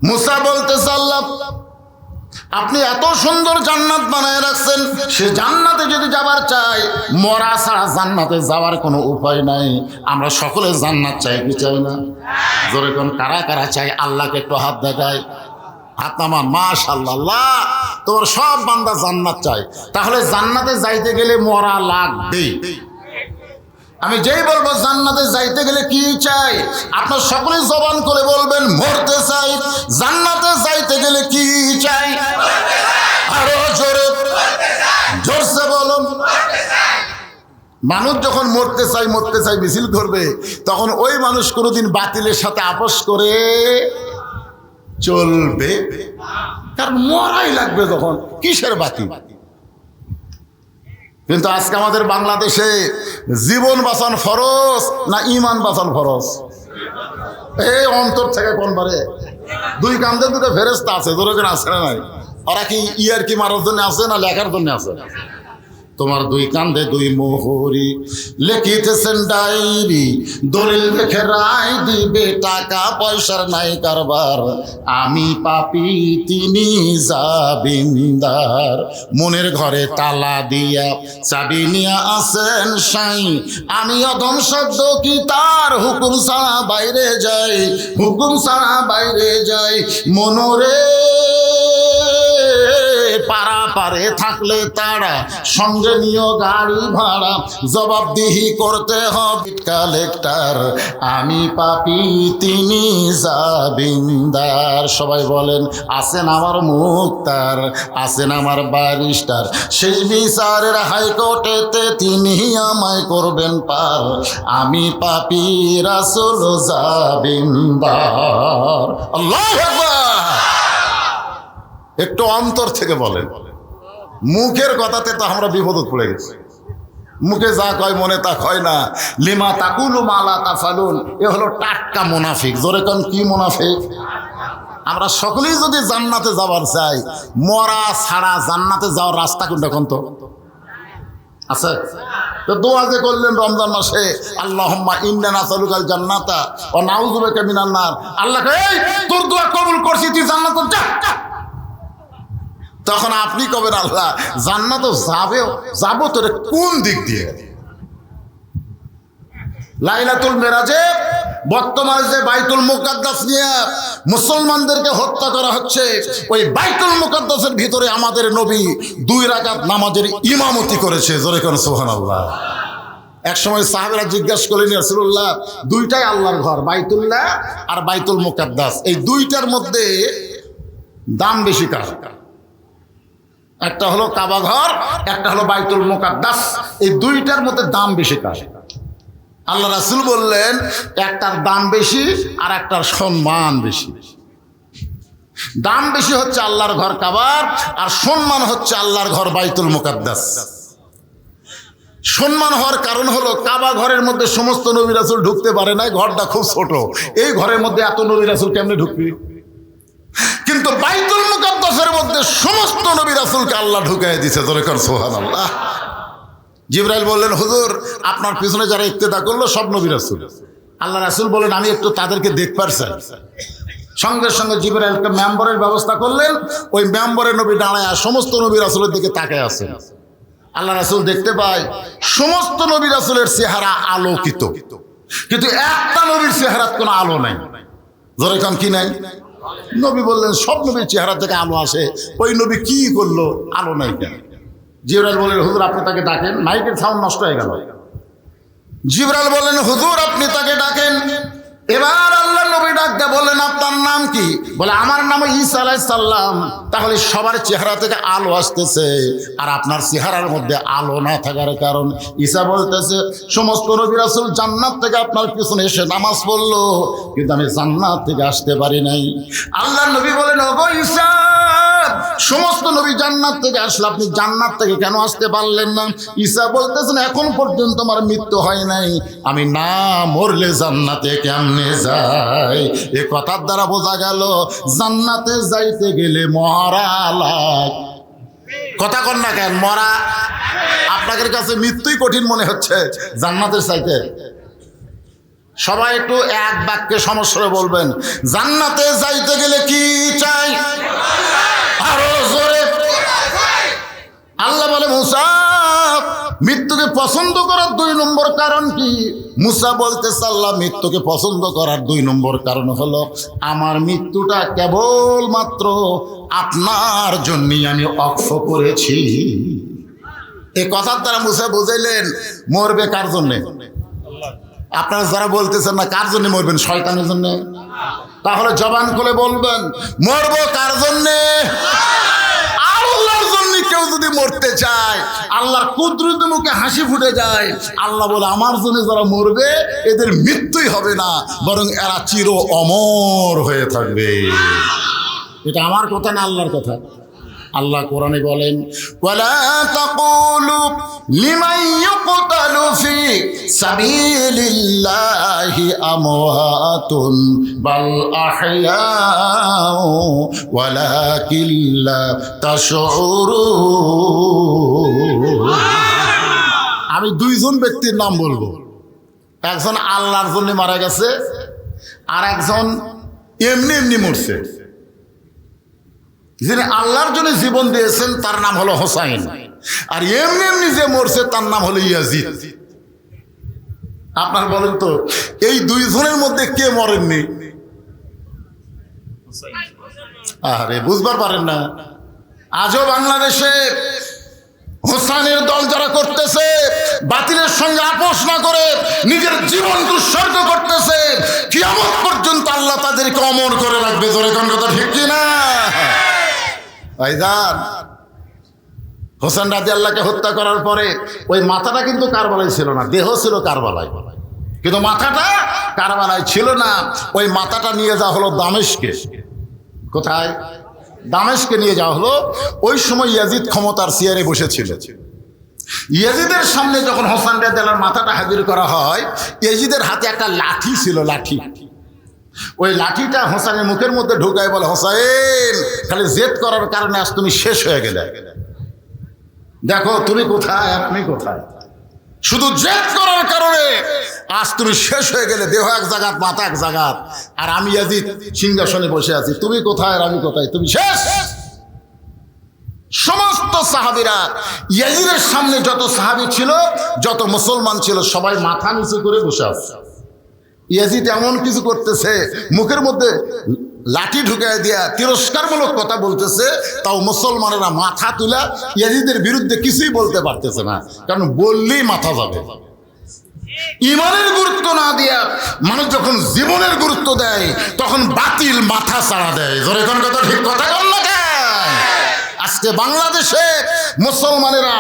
মুসা বলতেছে আল্লাহ আপনি এত সুন্দর জান্নাত বানায় রাখছেন, সে জান্নাতে যদি যাবার চাই মরা ছাড়া জান্নাতে যাওয়ার কোনো উপায় নাই। আমরা সকলে জান্নাত চাই কি চাই না? জোরে কোন কারা কারা চাই? আল্লাহকে একটু হাত দেখায়, হাত নামান। মাশাআল্লাহ, তোমার সব বান্দা জান্নাত চাই। তাহলে জান্নাতে যাইতে গেলে মরা লাগবে। আমি যেই বলবো জান্নাতে যাইতে গেলে কি চাই, আপনার সকলেই জবান করে বলবেন মরতে চাই। জান্নাতে যাইতে গেলে কি চাই? আরো জোরে জোরসে বলুন। মানুষ যখন মরতে চাই মিছিল করবে, তখন ওই মানুষ কোনোদিন বাতিলের সাথে আপোষ করে চলবে? তার মরাই লাগবে তখন, কিসের বাতিল? কিন্তু আজকে আমাদের বাংলাদেশে জীবন বাঁচান ফরজ না ইমান বাঁচান ফরজ? এই অন্তর থেকে কোনবারে দুই কান্দে দুটো ফেরেশতা আছে, দুজন আছে না নাই? ওরা কি ইয়ার কি মারার জন্য আছে না লেখার জন্য আছে? তোমার দুই কান্দে দুই মোহরি লিখিতেছেন ডায়েরি, দলিল দেখে রায় দিবে, টাকা পয়সার নাই কারবার, আমি পাপী তিনি জামিনদার। মনের ঘরে তালা দিয়া চাবি নিয়া আছেন সাই, আমি অধম শব্দ কি তার হুকুম ছাড়া বাইরে যাই, হুকুম ছাড়া বাইরে যাই। মনরে পারা পারে থাকলে তারা সঙ্গে নিও গাড়ি ভাড়া, জবাবদিহি করতে হবে কালেক্টর, আমি পাপী তিনি জামিনদার। সবাই বলেন আছেন আমার মুক্তার, আছেন আমার ব্যারিস্টার, সেই বিচারের হাইকোর্টেতে তিনি আমায় করবেন পার, আমি পাপী রাসূল জামিনদার। আল্লাহু আকবার। একটু অন্তর থেকে বলেন। মুখের কথাতে তো আমরা বিপদে পড়ে গেছি। মুখে যা কয় মনে তা কয় না। লিমা তাকুলু মা লা তাফালুন, এ হলো টাটকা মুনাফিক। জোরে কোন কি মুনাফিক? আমরা সকলেই যদি জান্নাতে যাবার চাই, মরা ছাড়া জান্নাতে যাওয়ার রাস্তা কোনটা কোন তো আছে? তো দোয়া যে করলেন রমজান মাসে, আল্লাহুম্মা ইন্না নাসালুকাল জান্নাতা ওয়া নাউযু বিকা মিনান নার, আল্লাহকে এই তোর দোয়া কবুল করছি, তুই জান্নাতে যা। তখন আপনি কবেন আল্লাহ জান্নাত যাবো তোরে কোন দিক দিয়ে? লাইলাতুল মেরাজে বর্তমানে যে বাইতুল মুকাদ্দাস নিয়ে মুসলমানদেরকে হত্যা করা হচ্ছে, ওই বাইতুল মুকাদ্দাসের ভিতরে আমাদের নবী 2 রাকাত নামাজের ইমামতি করেছে। জোরে কোন সুবহানাল্লাহ। এক সময় সাহাবীরা জিজ্ঞাসা করলেন ইয়া রাসূলুল্লাহ, দুইটাই আল্লাহর ঘর, বাইতুল্লাহ আর বাইতুল মুকাদ্দাস, এই দুইটার মধ্যে দাম বেশি কার? একটা হলো কাবা ঘর, একটা হলো বাইতুল মুকাদ্দাস, এই দুইটার মধ্যে দাম বেশি কার? আল্লাহ রাসূল বললেন একটার দাম বেশি আর একটার সম্মান বেশি। দাম বেশি হচ্ছে আল্লাহর ঘর কাবার, আর সম্মান হচ্ছে আল্লাহর ঘর বাইতুল মুকাদ্দাস। সম্মান হওয়ার কারণ হলো কাবা ঘরের মধ্যে সমস্ত নবী রাসূল ঢুকতে পারে না, ঘরটা খুব ছোট, এই ঘরের মধ্যে এত নবী রাসূল কেমনে ঢুকবে? কিন্তু বাইতুল মুকাদ্দাসের মধ্যে সমস্ত নবী রাসূলকে আল্লাহ ঢুকাই দিয়েছে। জোরে কর সুবহানাল্লাহ। জিবরাইল বললেন হুজুর আপনার পিছনে যারা ইক্তেদা করলো সব নবী রাসূল। আল্লাহ রাসূল বলেন আমি একটু তাদেরকে দেখবার চাই। সঙ্গে সঙ্গে জিবরাইলকে মেম্বরের ব্যবস্থা করলেন, ওই মেম্বরে নবী দাঁড়ায় সমস্ত নবী রাসূলের দিকে তাকায় আছেন। আল্লাহ রাসূল দেখতে পায় সমস্ত নবী রাসূলের চেহারা আলোকিত, কিন্তু একটা নবীর চেহারার কোনো আলো নাই। জোরে কান কি নাই? নবী বললেন সব নবীর চেহারা থেকে আলো আসে, ওই নবী কি করলো আলো নাই কেন? জিবরাইল বললেন হুজুর আপনি তাকে ডাকেন, মাইকের সাউন্ড নষ্ট হয়ে গেল। জিবরাইল বললেন হুজুর আপনি তাকে ডাকেন। এবার আল্লাহ নবী ডাকতে বললেন আপনার নাম কি? বলে আমার নাম ঈসা আলাইহিস সালাম। তাহলে সবার চেহারা থেকে আলো আসতেছে, আর আপনার চেহারার মধ্যে আলো না থাকার কারণ? ঈসা বলতেছে সমস্ত নবী রাসূল জান্নাত থেকে আপনার পিছনে এসে নামাজ পড়লো, কিন্তু আমি জান্নাত থেকে আসতে পারি নাই। আল্লাহ নবী বলেন ওগো ঈসা, সমস্ত নবী জান্নাত থেকে আসলে আপনি জান্নাত থেকে কেন আসতে পারলেন না? ঈসা বলতেছেন এখন পর্যন্ত আমার মৃত্যু হয় নাই, আমি না মরলে জান্নাতে কেমনে যাই? এ কথার দ্বারা বোঝা গেল জান্নাতে যাইতে গেলে মরা লাগ। কথা কন না কেন? মরা আপনাদের কাছে মৃত্যুই কঠিন মনে হচ্ছে জান্নাতের চাইতে? সবাই একটু এক বাক্যে সমস্যা বলবেন, জান্নাতে যাইতে গেলে কি করার 2 নম্বর কারণ কি? মুসা বলতেছে আল্লাহ মৃত্যুকে পছন্দ করার 2 নম্বর কারণ হলো আমার মৃত্যুটা কেবলমাত্র আপনার জন্যই আমি অক্ষ করেছি। এই কথার দ্বারা মুসা বুঝাইলেন মরবে কার জন্যে? আপনারা যারা বলতেছেন না কার জন্য মরবেন, শয়তানের জন্য, তাহলে জবান খুলে বলবেন মরবো কার জন্যে? আল্লাহর জন্য। কেউ যদি মরতে চায় আল্লাহর কুদরত মুখে হাসি ফুটে যায়। আল্লাহ বলে আমার জন্য যারা মরবে এদের মৃত্যুই হবে না, বরং এরা চির অমর হয়ে থাকবে। এটা আমার কথা না আল্লাহর কথা। আল্লাহ কোরআনে বলেন ওয়ালা তাকুলু লিমান ইউকতালু ফি সাবিলিল্লাহি আমওয়াতুন বাল আহইয়াউ ওয়ালাকিন লা তাশউরুন। আমি 2 জন ব্যক্তির নাম বলবো, একজন আল্লাহর জন্য মারা গেছে আর একজন এমনি এমনি মরছে। যিনি আল্লাহর জন্য জীবন দিয়েছেন তার নাম হলো হোসাইন, আর এমনি এমনি যে মরছে তার নাম হলো ইয়াজিদ। আপনার বলেন তো এই 2 জনের মধ্যে কে মরেননি? আরে বুঝবার পারেন না। আজও বাংলাদেশে হোসাইনের দল যারা করতেছে, বাতিলের সঙ্গে আপোষ না করে নিজের জীবন উৎসর্গ করতেছে, কিয়ামত পর্যন্ত আল্লাহ তাদেরকে অমর করে রাখবে। জোরে কোন কথা ঠিক কি না? ভাইজান, হোসেন রাদিয়াল্লাহকে হত্যা করার পরে ওই মাথাটা কিন্তু কারবালায় ছিল না, দেহ ছিল কারবালায়, কিন্তু মাথাটা কারবালায় ছিল না। ওই মাথাটা নিয়ে যাওয়া হলো দামেস্কে। কোথায়? দামেস্কে নিয়ে যাওয়া হলো। ওই সময় ইয়াজিদ ক্ষমতার চেয়ারে বসেছিল। ইয়াজিদের সামনে যখন হোসেন রাদিয়াল্লাহর মাথাটা হাজির করা হয়, ইয়াজিদের হাতে একটা লাঠি ছিল, লাঠি। ওই লাঠিটা হোসেনের মুখের মধ্যে ঢুকায় বলে হোসেন খালি জেদ করার কারণে আজ তুমি শেষ হয়ে গেলে। দেখো তুমি কোথায় আর আমি কোথায়, শুধু জেদ করার কারণে আজ তুমি শেষ হয়ে গেলে। দেহ এক জায়গাত, মাথা এক জায়গাত, আর আমি ইয়াজিদ সিংহাসনে বসে আছি। তুমি কোথায় আর আমি কোথায়, তুমি শেষ। সমস্ত সাহাবীরা ইয়াজিদের সামনে, যত সাহাবী ছিল, যত মুসলমান ছিল, সবাই মাথা নিচু করে বসে আছে। ইয়াজিদ এমন কিছু করতেছে, মুখের মধ্যে লাঠি ঢুকায় দিয়া তিরস্কারমূলক কথা বলতেছে, তাও মুসলমানেরা মাথা তুলা ইয়াজিদের বিরুদ্ধে কিছুই বলতে পারতেছে না, কারণ বললেই মাথা যাবে। ইমানের গুরুত্ব না দিয়া মানুষ যখন জীবনের গুরুত্ব দেয় তখন বাতিল মাথা ছাড়া দেয়। জোরে কোন কথা ঠিক কথা বল না কেন? আজকে বাংলাদেশে মুসলমানেরা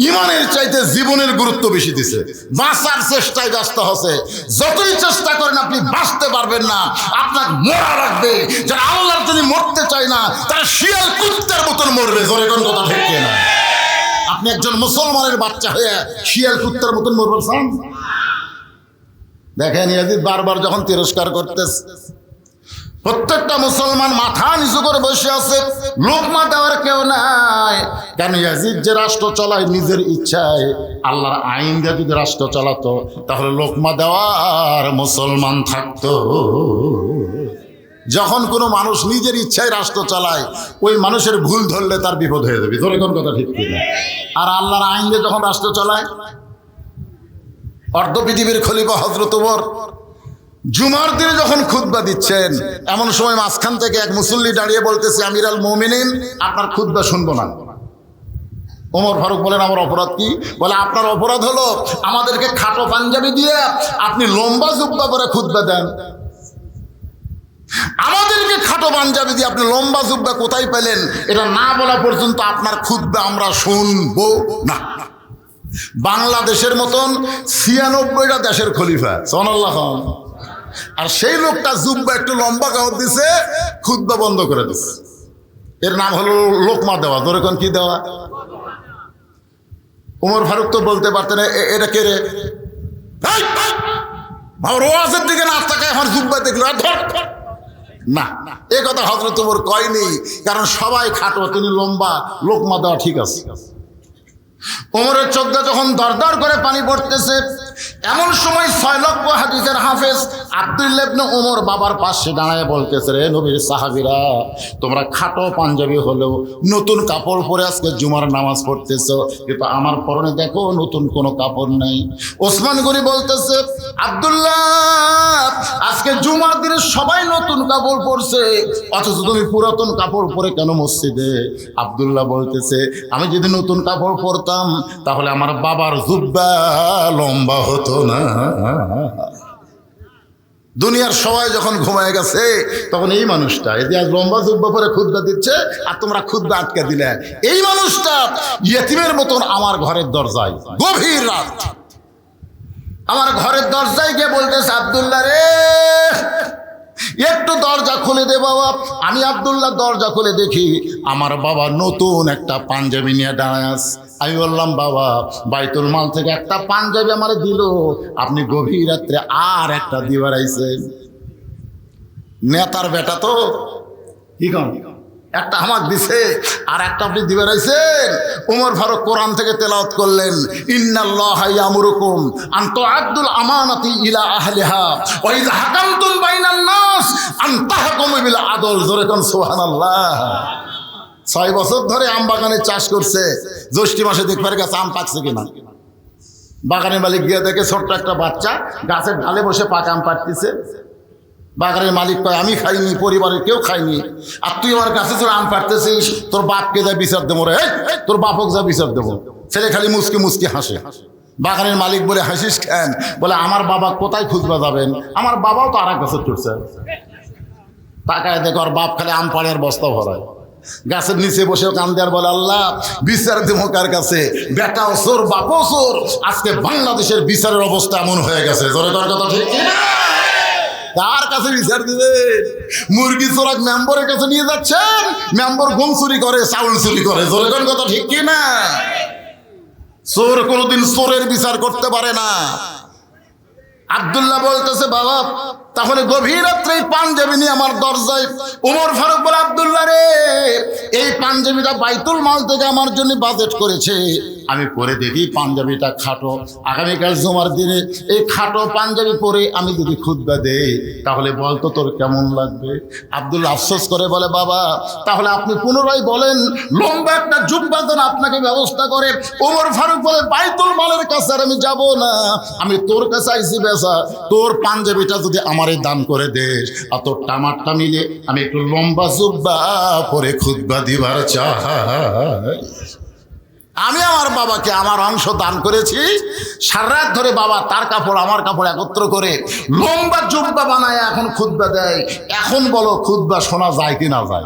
ইমানের চাইতে জীবনের গুরুত্ব বেশি দিছে, বাঁচার চেষ্টায় ব্যস্ত হচ্ছে। যতই চেষ্টা করেন আপনি বাঁচতে পারবেন না, আপনার মরা লাগবে। যারা আল্লাহর জন্য মরতে চায় না তারা শিয়াল কুত্তার মতন মরবে। জোরে কোন কথা ঠিক না? আপনি একজন মুসলমানের বাচ্চা হয়ে শিয়াল কুত্তার মতন মরবেন? দেখেন ইয়াজিদ বারবার যখন তিরস্কার করতেছে, প্রত্যেকটা মুসলমান মাথা নিচু করে বসে আছে, লোকমা দেওয়ার কেউ নাই। কেন? ইয়াজিদ যে রাষ্ট্র চালায় নিজের ইচ্ছায়, আল্লাহর আইন দিয়ে যদি রাষ্ট্র চালাতো তাহলে লোকমা দেওয়ার মুসলমান থাকতো। যখন কোনো মানুষ নিজের ইচ্ছায় রাষ্ট্র চালায়, ওই মানুষের ভুল ধরলে তার বিপদ হয়ে যাবে। ধরে কোন কথা ঠিক কিনা? আর আল্লাহর আইন দিয়ে যখন রাষ্ট্র চালায়, অর্ধ পৃথিবীর খলিফা হযরত ওমর জুমার দিনে যখন খুতবা দিচ্ছেন, এমন সময় মাঝখান থেকে এক মুসল্লি দাঁড়িয়ে বলতেছে আমিরাল মুমিনিন, আপনার খুতবা শুনবো না। ওমর ফারুক বলেন আমার অপরাধ কি? বলে আপনার অপরাধ হলো আমাদেরকে খাটো পাঞ্জাবি দিয়ে আপনি লম্বা জুব্বা পরে খুতবা দেন। আমাদেরকে খাটো পাঞ্জাবি দিয়ে আপনি লম্বা জুব্বা কোথায় পেলেন? এটা না বলা পর্যন্ত আপনার খুতবা আমরা শুনবো না। বাংলাদেশের মতন ৯৬টা দেশের খলিফা, সুবহানাল্লাহ, আর সেই লোকটা জুব্বা একটু লম্বা কাপড় দিছে, খুতবা বন্ধ করে দিছে। এর নাম হলো লোকমা দেওয়া। ধরে কোন কি দেওয়া? ওমর ফারুক তো বলতে পারতেন এটা কে রে, রোয়াজের দিকে না তাকায় আমার জুব্বা দেখলো না। এ কথা হযরত ওমর কয়নি, কারণ সবাই খাটো, তিনি লম্বা, লোকমা দেওয়া ঠিক আছে। ওমরের চোখ দিয়ে যখন দরদর করে পানি পড়তেছে, এমন সময় 6 লক্ষ হাদিসের হাফেজ আব্দুল্লাহ ইবনে ওমর বাবার পাশে দাঁড়ায় বলতেছে, রে নবীর সাহাবীরা, তোমরা খাটো পাঞ্জাবি হলেও নতুন কাপড় পরে আজকে জুমার নামাজ পড়তেছো, কিন্তু আমার পরনে দেখো নতুন কোনো কাপড় নাই। ওসমান গনি বলতেছে, আব্দুল্লাহ, আজকে জুমার দিনে সবাই নতুন কাপড় পরছে, অথচ তুমি পুরাতন কাপড় পরে কেন মসজিদে? আব্দুল্লাহ বলতেছে, আমি যদি নতুন কাপড় পরতাম তাহলে আমার বাবার জুব্বা লম্বা হতো না। দুনিয়ার সবাই যখন ঘুমায় গেছে তখন এই মানুষটা এই যে আজ লম্বা জুব্বা পরে খুতবা দিচ্ছে আর তোমরা খুতবা আটকে দিলে, এই মানুষটা ইয়েতিমের মতন আমার ঘরের দরজায় গভীর রাত আমার ঘরের দরজায় গিয়ে বলতেছে, আব্দুল্লাহ রে, একটু দরজা খুলে দে বাবা। আমি আব্দুল্লাহ দরজা খুলে দেখি আমার বাবা নতুন একটা পাঞ্জাবি নিয়ে দাঁড়ায় আছে। আমি বললাম, বাবা, বাইতুল মাল থেকে একটা পাঞ্জাবি আমার দিল, আপনি গভীর রাত্রে আর একটা দিবার আইছেন। নেতার বেটা তো কি কম, একটা আমাক দিছে আর একটা আপনি দিবার আইছেন। ওমর ফারুক কোরআন থেকে তেলাওয়াত করলেন, ইন্নাল্লাহা ইয়ামুরুকুম আন তুআদ্দুল আমানাতি ইলা আহলিহা ওয়া ইযা হাকামতুম বাইনান নাস আন তাহকুমু বিল আদল। জোরে কোন সুবহানাল্লাহ। 6 বছর ধরে আম বাগানে চাষ করছে, জ্যৈষ্ঠ মাসে দেখবার গেছে আম পাকছে কিনা। বাগানের মালিক গিয়ে দেখে ছোট্ট একটা বাচ্চা গাছের ঢালে বসে পাকা আম পাড়তেছে। বাগানের মালিক কয়, আমি খাইনি, পরিবারের কেউ খাইনি, আর তুই আমার কাছে তোর আম পাড়তেছিস, তোর বাপকে যা বিচার দেবো রে, তোর বাপক যা বিচার দেবো। ছেলে খালি মুসকি মুসকি হাসে। বাগানের মালিক বলে, হাসিস কেন? বলে, আমার বাবা কোথায় খুঁজবা যাবেন, আমার বাবাও তো আর এক গাছের চড়ছে। তাকায় দেখো আর বাপ খালি আম পাড়ে আর বস্তা ভরায়। গাছের নিচে বসে কান্দে আর বলে, আল্লাহ, বিচার দেবো কার কাছে? বেটাও চোর, বাপও চোর। আজকে বাংলাদেশের বিচারের অবস্থা এমন হয়ে গেছে। জোরে তোর কথা ঠিক না? কার কাছে বিচার দিবেন? মুরগি চোরাক মেম্বরের কাছে নিয়ে যাচ্ছেন, মেম্বর গম চুরি করে, চাউল চুরি করে। জোরে কোন কথা ঠিক কি না? চোর কোনোদিন চোরের বিচার করতে পারে না। আব্দুল্লাহ বলতেছে, বাবা, তাহলে গভীর রাত্রে এই পাঞ্জাবি নিয়ে আমার দরজায়। ওমর ফারুক বলে, আব্দুল্লাহ রে, এই পাঞ্জাবিটা বাইতুল মাল থেকে আমার জন্য বাজেট করেছে, আমি পরে দেখি পাঞ্জাবিটা খাটো। আগামীকাল জুমার দিনে এই খাটো পাঞ্জাবি পরে আমি যদি খুতবা দেই তাহলে বলতো তোর কেমন লাগবে? আব্দুল্লাহ আফসোস করে বলে, বাবা, তাহলে আপনি পুনরায় বলেন, লম্বা একটা জুব্বা যেন আপনাকে ব্যবস্থা করে। ওমর ফারুক বলে, বাইতুল মালের কাছে আর আমি যাব না, আমি তোর কাছে আইছি বেচা। তোর পাঞ্জাবিটা যদি আমারে দান করে দেস আর তোর টামারটা মিলে আমি একটু লম্বা জুব্বা পরে খুতবা দিবার চাই। আমি আমার বাবাকে আমার অংশ দান করেছি। সারা রাত ধরে বাবা তার কাপড় আমার কাপড় একত্র করে লম্বা জুব্বা বানায় এখন খুতবা দেয়। এখন বলো, খুতবা শোনা যায় কি না যায়?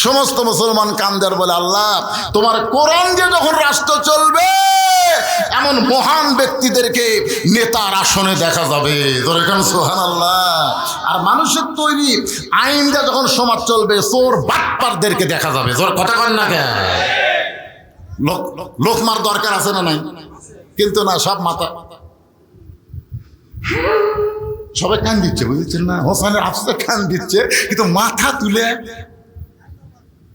সমস্ত মুসলমান কান্দার বলে, আল্লাহ, তোমার কোরআন যে যখন রাষ্ট্র চলবে এমন মহান ব্যক্তিদেরকে নেতার আসনে দেখা যাবে। সুবহানাল্লাহ। আর মানুষের তৈরি আইন দিয়ে যখন সমাজ চলবে চোর বাটপারদেরকে দেখা যাবে। কথা কন না কেন? লোকমার দরকার আছে না নাই? কিন্তু না, সব মাথা সবাই কান দিচ্ছে, বুঝেছেন না? হোসেনের আফসোসে কান দিচ্ছে, কিন্তু মাথা তুলে,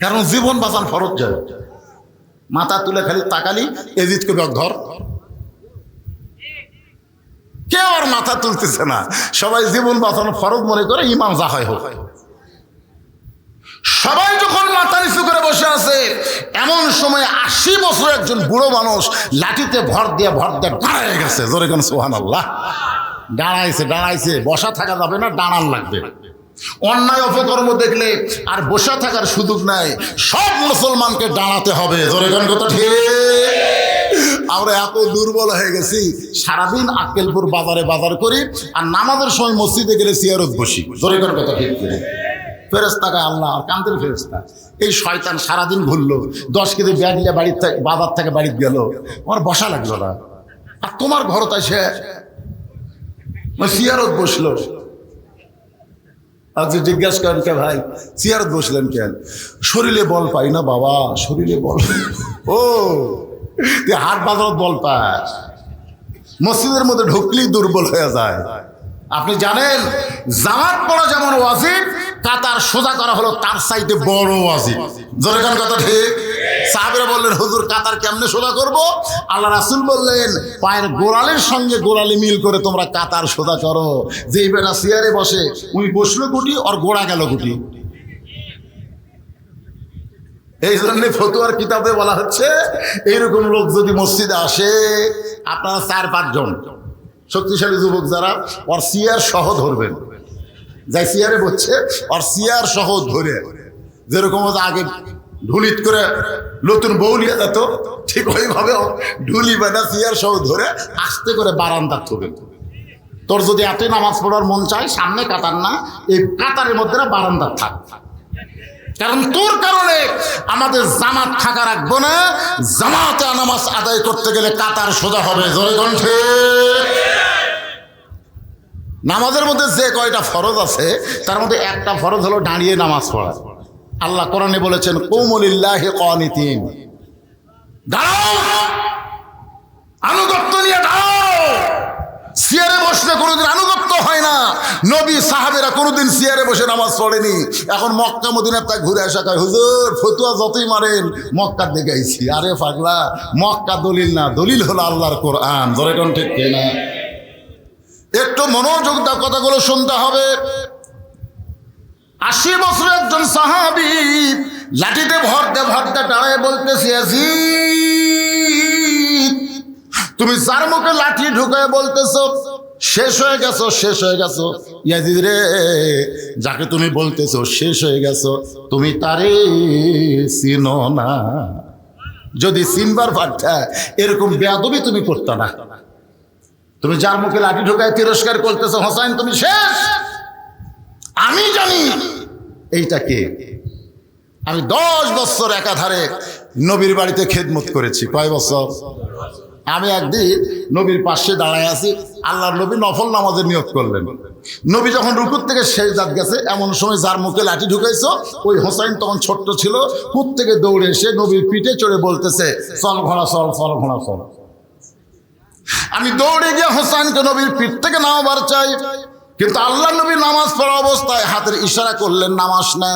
কারণ জীবন বাঁচান ফরজ যায়। মাথা তুলে খালি তাকালি এজিদ কবি ধর, কেউ আর মাথা তুলতেছে না। সবাই জীবন বাঁচানো ফরজ মনে করে, ইমাম যা হয় হোক। সবাই যখন মাথা নিচু করে বসে আছে, এমন সময় 80 বছর একজন বুড়ো মানুষ লাঠিতে ভর দিয়ে দাঁড়ায় গেছে। জোরে কোন সুবহানাল্লাহ। দাঁড়াইছে। বসা থাকা যাবে না, দাঁড়ান লাগবে। অন্যায় অপকর্ম দেখলে আর বসে থাকার সুযোগ নাই, সব মুসলমানকে দাঁড়াতে হবে। জোরে কোন কথা ঠিক? আমরা এত দুর্বল হয়ে গেছি, সারাদিন আক্কেলপুর বাজারে বাজার করি আর নামাজের সময় মসজিদে গেলে চেয়ারত বসি। জোরে কোন কথা ঠিক? ফেরেশতাকে আল্লাহ আর কান্তের ফেরেশতা, এই শয়তান সারাদিন ঘুরলো, 10 কেজি ব্যাগ নিয়ে বাড়ির থেকে বাজার থেকে বাড়িতে গেল, আমার বসা লাগলো না। আর তোমার ঘরতে সে চেয়ারত বসলো। আজ জিজ্ঞাসা করেন, কে ভাই চেয়ারত বসলেন কেন? শরীরে বল পাই না বাবা, শরীরে বল। ও তুই হাট বাজারত বল পাস, মসজিদের মধ্যে ঢুকলেই দুর্বল হয়ে যায়। আপনি জানেন, জামাত পড়া যেমন ওয়াজিব, কাতার সোজা করা হলো তার চাইতে বড় ওয়াজিব। জোরে কোন কথা ঠিক? সাহাবীরা বললেন, হুজুর কাতার কেমনে সোজা করব? আল্লাহ রাসূল বললেন, পায়ের গোড়ালির সঙ্গে গোড়ালি মিল করে তোমরা কাতার সোজা করো। যেই বেটা চেয়ারে বসে উনি বসলো গুটি আর গোড়া গেল গুটি। এই জন্য ফতুয়ার কিতাবে বলা হচ্ছে, এইরকম লোক যদি মসজিদে আসে, আপনারা 4-5 জন শক্তিশালী যুবক যারা ওর চেয়ার সহ ধরবেন, যাই চেয়ারে বসছে আর চেয়ার সহ ধরে, যেরকম আগে ঢুলিত করে নতুন বউ নিয়ে যেত, ঠিক ওইভাবে ঢুলি বেটা চেয়ার সহ ধরে আস্তে করে বারান্দা থবেন। তোর যদি এতই নামাজ পড়ার মন চায়, সামনে কাতার না, এই কাতারের মধ্যে না বারান্দা থাক, কারণ তোর কারণে আমাদের জামাত ফাঁকা রাখবো না। জামাতে নামাজ আদায় করতে গেলে কাতার সোজা হবে। জোরে কণ্ঠে। নামাজের মধ্যে যে কয়টা ফরজ আছে তার মধ্যে একটা ফরজ হলো দাঁড়িয়ে নামাজ পড়া। আল্লাহ কোরআনে বলেছেন, কুমু লিল্লাহি কানিতিন, দাঁড়াও, আনুগত্য নিয়ে দাঁড়াও। চেয়ারে বসলে কোনোদিন আনুগত্য হয় না। নবী সাহাবেরা কোনোদিন চেয়ারে বসে নামাজ পড়েনি। এখন মক্কা মদিনা তা ঘুরে আসা কয়, হুজুর ফতুয়া যতই মারেন মক্কার দিকে আইছি। আরে পাগলা, মক্কা দলিল না, দলিল হলো আল্লাহর কোরআন। ধরে কোন ঠিক না? একটু মনোযোগ দাও, কথাগুলো শুনতে হবে। 80 বছরের একজন সাহাবী লাঠিতে ভরতে ভরতে দাঁড়ায় বলতেছে, ইয়াজিদ, তুমি যার মুখে লাঠি ঢুকায় বলতেছো শেষ হয়ে গেছো, শেষ হয়ে গেছো, ইয়াজিদ রে, যাকে তুমি বলতেছো শেষ হয়ে গেছো, তুমি তারে চিনো না। যদি চিনবার পারতা এরকম বেয়াদবি তুমি করতে না। তুমি যার মুখে লাঠি ঢুকায় তিরস্কার করতেছো, হোসাইন তুমি শেষ, আমি জানি এইটা কে। আমি 10 বছর একাধারে নবীর বাড়িতে খেদমত করেছি। কয় বছর? আমি একদিন নবীর পাশে দাঁড়ায় আছি, আল্লাহর নবী নফল নামাজের নিয়ত করলেন। নবী যখন রুকুর থেকে সেজদাত গেছে, এমন সময় যার মুখে লাঠি ঢুকাইছো ওই হোসাইন তখন ছোট্ট ছিল, কুত থেকে দৌড়ে এসে নবীর পিঠে চড়ে বলতেছে, চল ঘোড়া চল, চল ঘোড়া চল। আমি দৌড়ে গিয়ে হোসাইনকে নবীর পিঠ থেকে নামাবার চাই, কিন্তু আল্লাহ নবী নামাজ পড়া অবস্থায় হাতের ইশারা করলেন নামাজ না।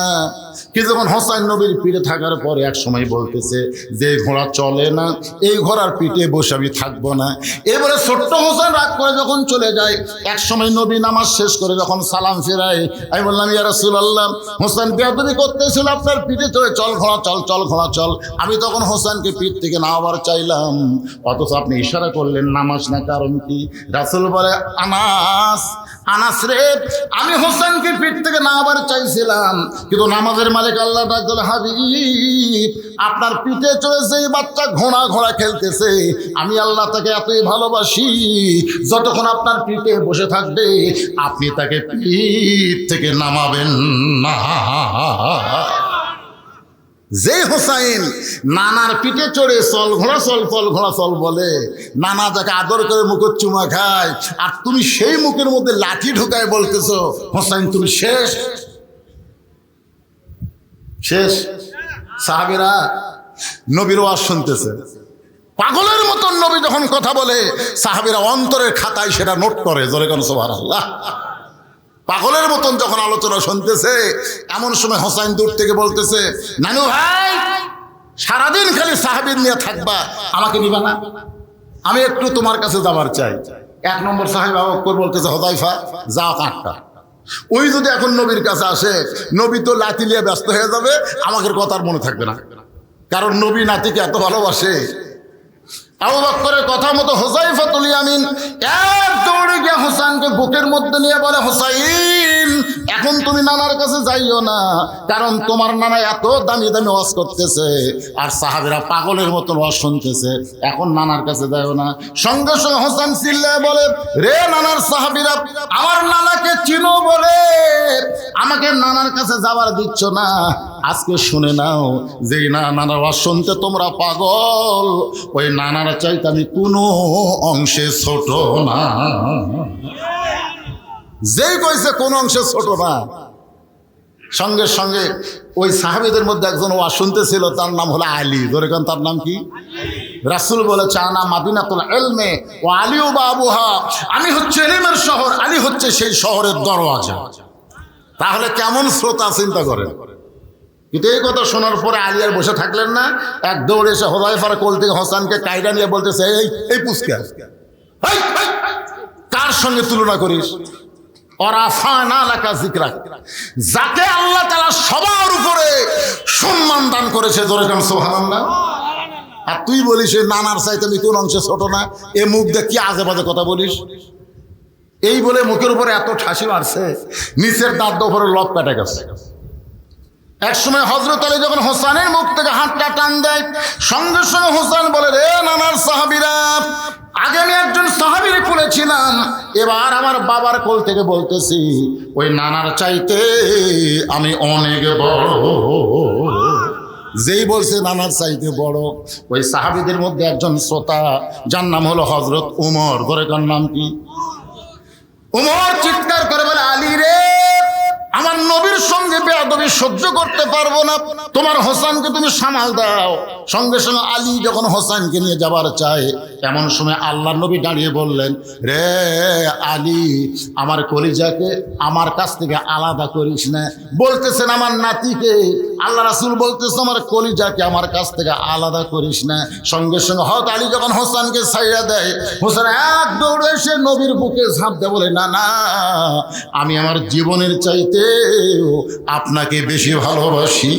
কিন্তু যখন হোসাইন নবীর পিঠে থাকার পরে এক সময় বলতেছে, যে ঘোড়া চলে না এই ঘোড়ার পিঠে বসে আমি থাকবো না। এবারে ছোট্ট হোসেন রাগ করে যখন চলে যায়, এক সময় নবী নামাজ শেষ করে যখন সালাম ফেরায়, আমি বললাম, ইয়া রাসূলুল্লাহ, হোসেন বেয়াদবি করতেছিল আপনার পিঠে চড়ে, চল ঘোড়া চল, চল ঘোড়া চল। আমি তখন হোসেনকে পিঠ থেকে নামাবার চাইলাম, অথচ আপনি ইশারা করলেন নামাজ না, কারণ কি? রাসূল বলে, আনাস, আনাস রে, আমি হোসেনকে পিঠ থেকে নামাবার চাইছিলাম, কিন্তু নামাজের মালিক আল্লাহ ডাকল, হাবিব, আপনার পিঠে চড়ে যেই বাচ্চা ঘোড়া ঘোড়া খেলতেছে, আমি আল্লাহ তাকে এতই ভালোবাসি, যতক্ষণ আপনার পিঠে বসে থাকবে আপনি তাকে পিঠ থেকে নামাবেন না। যে হোসাইন নানার পিঠে চড়ে চল ঘোড়া চল, চল ঘোড়া চল বলে, নানা যাকে আদর করে মুখের চুমা খায়, আর তুমি সেই মুখের মধ্যে লাঠি ঢুকায় বলতেছো হোসাইন তুমি শেষ, শেষ। সাহাবীরা নবীর ওয়াজ শুনতেছে, পাগলের মতন নবী যখন কথা বলে সাহাবীরা অন্তরের খাতায় সেটা নোট করে। জোরে কোন সুবহানাল্লাহ। পাগলের মতন যখন আলোচনা শুনতেছে, এমন সময় হোসাইন দূর থেকে বলতেছে, নানু ভাই, সারাদিন খালি সাহাবীর নিয়ে থাকবা, আমাকে নিবা না? আমি একটু তোমার কাছে যাবার চাই। 1 নম্বর সাহাবী আবু বকর বলতেছে, হুযায়ফা যাও কাটটা। ওই যদি এখন নবীর কাছে আসে, নবী তো লাঠি নিয়ে ব্যস্ত হয়ে যাবে, আমাদের কথা আর মনে থাকবে না, কারণ নবী নাতিকে এত ভালোবাসে। আবু বকরের কথা মতো হুযায়ফাতুল ইয়ামিন এক দৌড়ে গিয়ে হোসেনকে বুকের মধ্যে নিয়ে বলে, হোসাইন, এখন তুমি নানার কাছে যাইও না, কারণ তোমার নানা এত দামি দামি ওয়াজ করতেছে আর সাহাবীরা পাগলের মতন ওয়াজ শুনতেছে, এখন নানার কাছে যাইও না। সঙ্গে সঙ্গে হোসেন চিল্লায় বলে, রে নানার সাহাবীরা, আমার নানাকে চিনো বলে আমাকে নানার কাছে যাবার দিচ্ছ না। আজকে শুনে নাও, যেই না নানার ওয়াজ শুনতে তোমরা পাগল, ওই নানার চাইতে আমি কোনো অংশে ছোট না। যেই কইছে কোন অংশে ছোট না, সঙ্গে সঙ্গে ওই সাহাবীদের মধ্যে একজন ওয়াজ শুনতেছিল, তার নাম হলো আলী। ধরে কেন তার নাম কি? রাসূল বলেছে, আনা মাদিনাতুল ইলমে ওয়া আলিউ বাবুহা, আমি হচ্ছে ইলমের শহর, আলী হচ্ছে সেই শহরের দরওয়াজা। তাহলে কেমন শ্রোতা চিন্তা করেন। কিন্তু এই কথা শোনার পরে আলী আর বসে থাকলেন না, এক দৌড়ে এসে হুযায়ফার কোল থেকে হাসানকে কায়দা নিয়ে বলতেছে, এই পুচকা, কার সঙ্গে তুলনা করিস? ওরাফানা লাকা যিকরাক, যাকে আল্লাহ তাআলা সবার উপরে সম্মান দান করেছে, জোরে কান সুবহানাল্লাহ। আর তুই বলিস এই নানার চাইতে আমি কোন অংশে ছোট না? এ মুখ দিয়ে কি আজে বাজে কথা বলিস? এই বলে মুখের উপরে এত ঠাসি মারছে, নিচের দাঁত উপরে লক পেটে গেছে। এক সময় হযরত আলী যখন হোসেনের মুখ থেকে হাতটা টান দেয়, সঙ্গে সঙ্গে হোসেন বলে, রে নানার সাহাবীরা, আগে আমি একজন সাহাবীর কোলে ছিলাম, এবার আমার বাবার কোল থেকে বলতেছি ওই নানার চাইতে আমি অনেক বড়। যেই বলছে নানার চাইতে বড়, ওই সাহাবীদের মধ্যে একজন শ্রোতা, যার নাম হলো হযরত উমর। ধরে কার নাম কি? উমর চিৎকার করে বলে, আলী রে, আমার নবীর সঙ্গে বেয়াদবি সহ্য করতে পারবো না, তোমার হোসেনকে তুমি সামাল দাও। সঙ্গে সঙ্গে আলী যখন হোসেনকে নিয়ে যাবার চায়, এমন সময় আল্লাহর নবী দাঁড়িয়ে বললেন, রে আলী, আমার কলিজাকে আমার কাছ থেকে আলাদা করিস না। বলতেছেন আমার নাতিকে, আল্লাহ রাসূল বলতেছে আমার কলিজাকে আমার কাছ থেকে আলাদা করিস না। সঙ্গে সঙ্গে হযরত আলী যখন হোসেনকে ছাইড়া দেয়, হোসেন এক দৌড়ে এসে নবীর বুকে ঝাঁপ দেয়, বলে, না না, আমি আমার জীবনের চাইতে আপনাকে বেশি ভালোবাসি।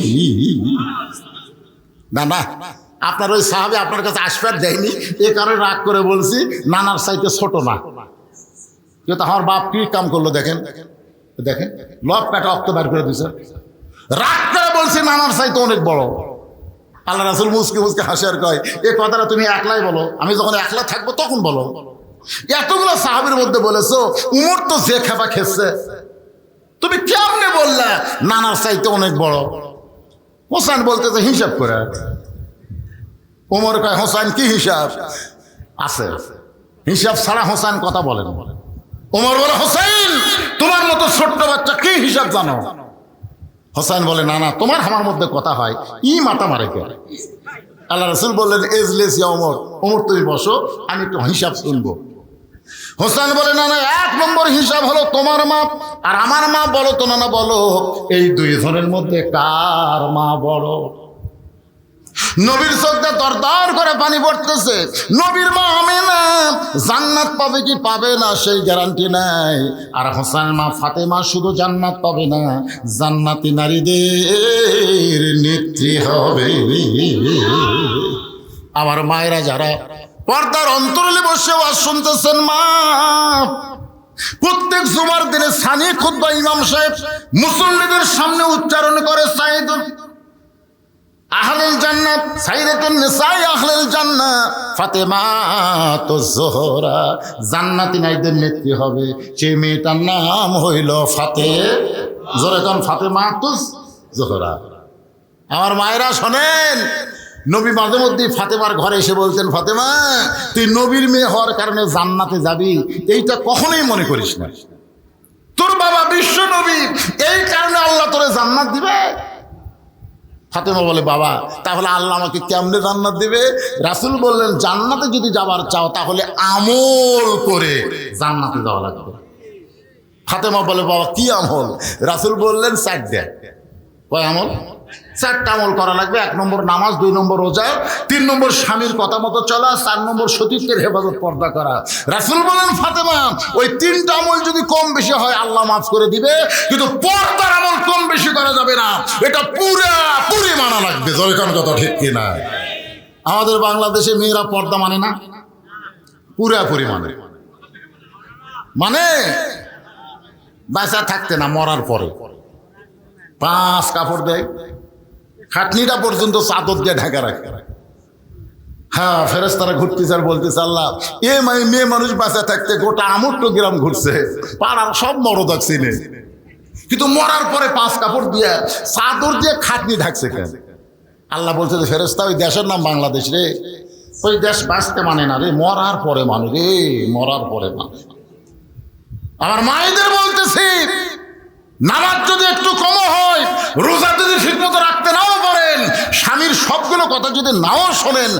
না না, আপনার ওই সাহাবী আপনার কাছে আশীর্বাদ দেয়নি, এ কারণে রাগ করে বলছি নানার চাইতে ছোট না। কিন্তু আমার বাপ কি কাম করলো দেখেন, দেখেন লক পেটে রক্ত বের করে দিছে, রাগ করে বলছি নানার চাইতে অনেক বড়। আল্লাহ রাসূল মুসকে মুসকে হাসে আর কয়, এ কথাটা তুমি একলাই বলো, আমি যখন একলা থাকবো তখন বলো। এতগুলো সাহাবীর মধ্যে বলেছো, উমর তো যে খেপা খেচ্ছে, তুমি কেমনে বললা নানার চাইতে অনেক বড়? হোসেন বলতেছে হিসাব করে। ওমর কয়, হোসেন কি হিসাব আছে? হিসাব ছাড়া হোসেন কথা বলেন। ওমর বলে, হোসেন তোমার মতো ছোট্ট বাচ্চা কি হিসাব জানো? হোসেন বলে, না না, তোমার আমার মধ্যে কথা হয়, ই মাথা মারে কে? আল্লাহ রাসূল বললেন, এজলিস ইয়া ওমর, ওমর তুমি বসো, আমি একটু হিসাব শুনবো। হোসেন বলে, না না, এক নম্বর হিসাব হলো তোমার মা আর আমার মা। বলো তো না, বলো এই দুইজনের মধ্যে কার মা বড়? নবীর চোখে দরদর করে পানি পড়তেছে। নবীর মা আমিনা জান্নাত পাবে কি পাবে না সেই গ্যারান্টি নাই, আর হোসেনের মা ফাতেমা শুধু জান্নাত পাবে না, জান্নাতি নারীদের নেত্রী হবে। আমার মায়েরা যারা পর্দার অন্তরালে বসে ওয়াজ শুনতেছেন, মা, প্রত্যেক জুমার দিনে সানি খুতবা ইমাম সাহেব মুসল্লিদের সামনে উচ্চারণ করে, সাইদুল আহলুল জান্নাত, সাইয়্যিদাতুন নিসাই আহলুল জান্নাত ফাতেমাতুজ জোহরা, জান্নাতি নারীদের নেত্রী হবে। সেই মেয়েটার নাম হইল জোরে কোন ফাতেমাতুজ জোহরা। আমার মায়েরা শোনেন, নবী মাঝে মধ্যে ফাতেমার ঘরে এসে বলতেন, ফাতেমা, তুই নবীর মেয়ে হওয়ার কারণে জান্নাতে যাবি, এইটা কখনোই মনে করিস না। তোর বাবা বিশ্ব নবী, এই কারণে আল্লাহ তোরে জান্নাত দিবে। ফাতেমা বলে, বাবা, তাহলে আল্লাহ আমাকে কেমনে জান্নাত দিবে? রাসূল বললেন, জান্নাতে যদি যাবার চাও তাহলে আমল করে জান্নাতে যাওয়া লাগবে। ফাতেমা বলে, বাবা কি আমল? রাসূল বললেন, 4টা। কয় আমল? 4টা আমল করা লাগবে। 1 নম্বর নামাজ, 2 নম্বর রোজা, 3 নম্বর স্বামীর কথা মতো চলা, 4 নম্বর সতীত্বের হেফাজত পর্দা করা। রাসূল বলেন, ফাতেমা, ওই 3টা আমল যদি কম বেশি হয় আল্লাহ মাফ করে দিবে, কিন্তু পর্দার আমল কম বেশি করা যাবে না, এটা পুরোপুরি মানা লাগবে। জয়কান কথা ঠিক কিনা? আমাদের বাংলাদেশে মেয়েরা পর্দা মানে না, পুরোপুরি মানে বাঁচা থাকতে না, মরার পরে 5 কাপড় দেয়, খাটনিটা পর্যন্ত চাদর দিয়ে ঢাকা রাখে। হ্যাঁ, ফেরেশতারা ঘুরতেছে আর বলতেছে, আল্লাহ, মেয়ে মানুষ বাঁচা থাকতে গোটা আমুট্ট গ্রাম ঘুরছে, পাড়ার সব মরদক চিনে, কিন্তু মরার পরে 5 কাপড় দিয়ে চাদর দিয়ে খাটনি ঢাকছে কেন? আল্লাহ বলছে, ফেরেশতা, ওই দেশের নাম বাংলাদেশ রে, ওই দেশ বাঁচতে মানে না রে, মরার পরে মানে রে, মরার পরে মানে। আমার মায়েদের বলতেছি, নামাজ যদি একটু কম হয়, রোজা যদি ঠিকমতো রাখতে নাও পারেন, স্বামীর সবগুলো কথা যদি নাও শোনেন,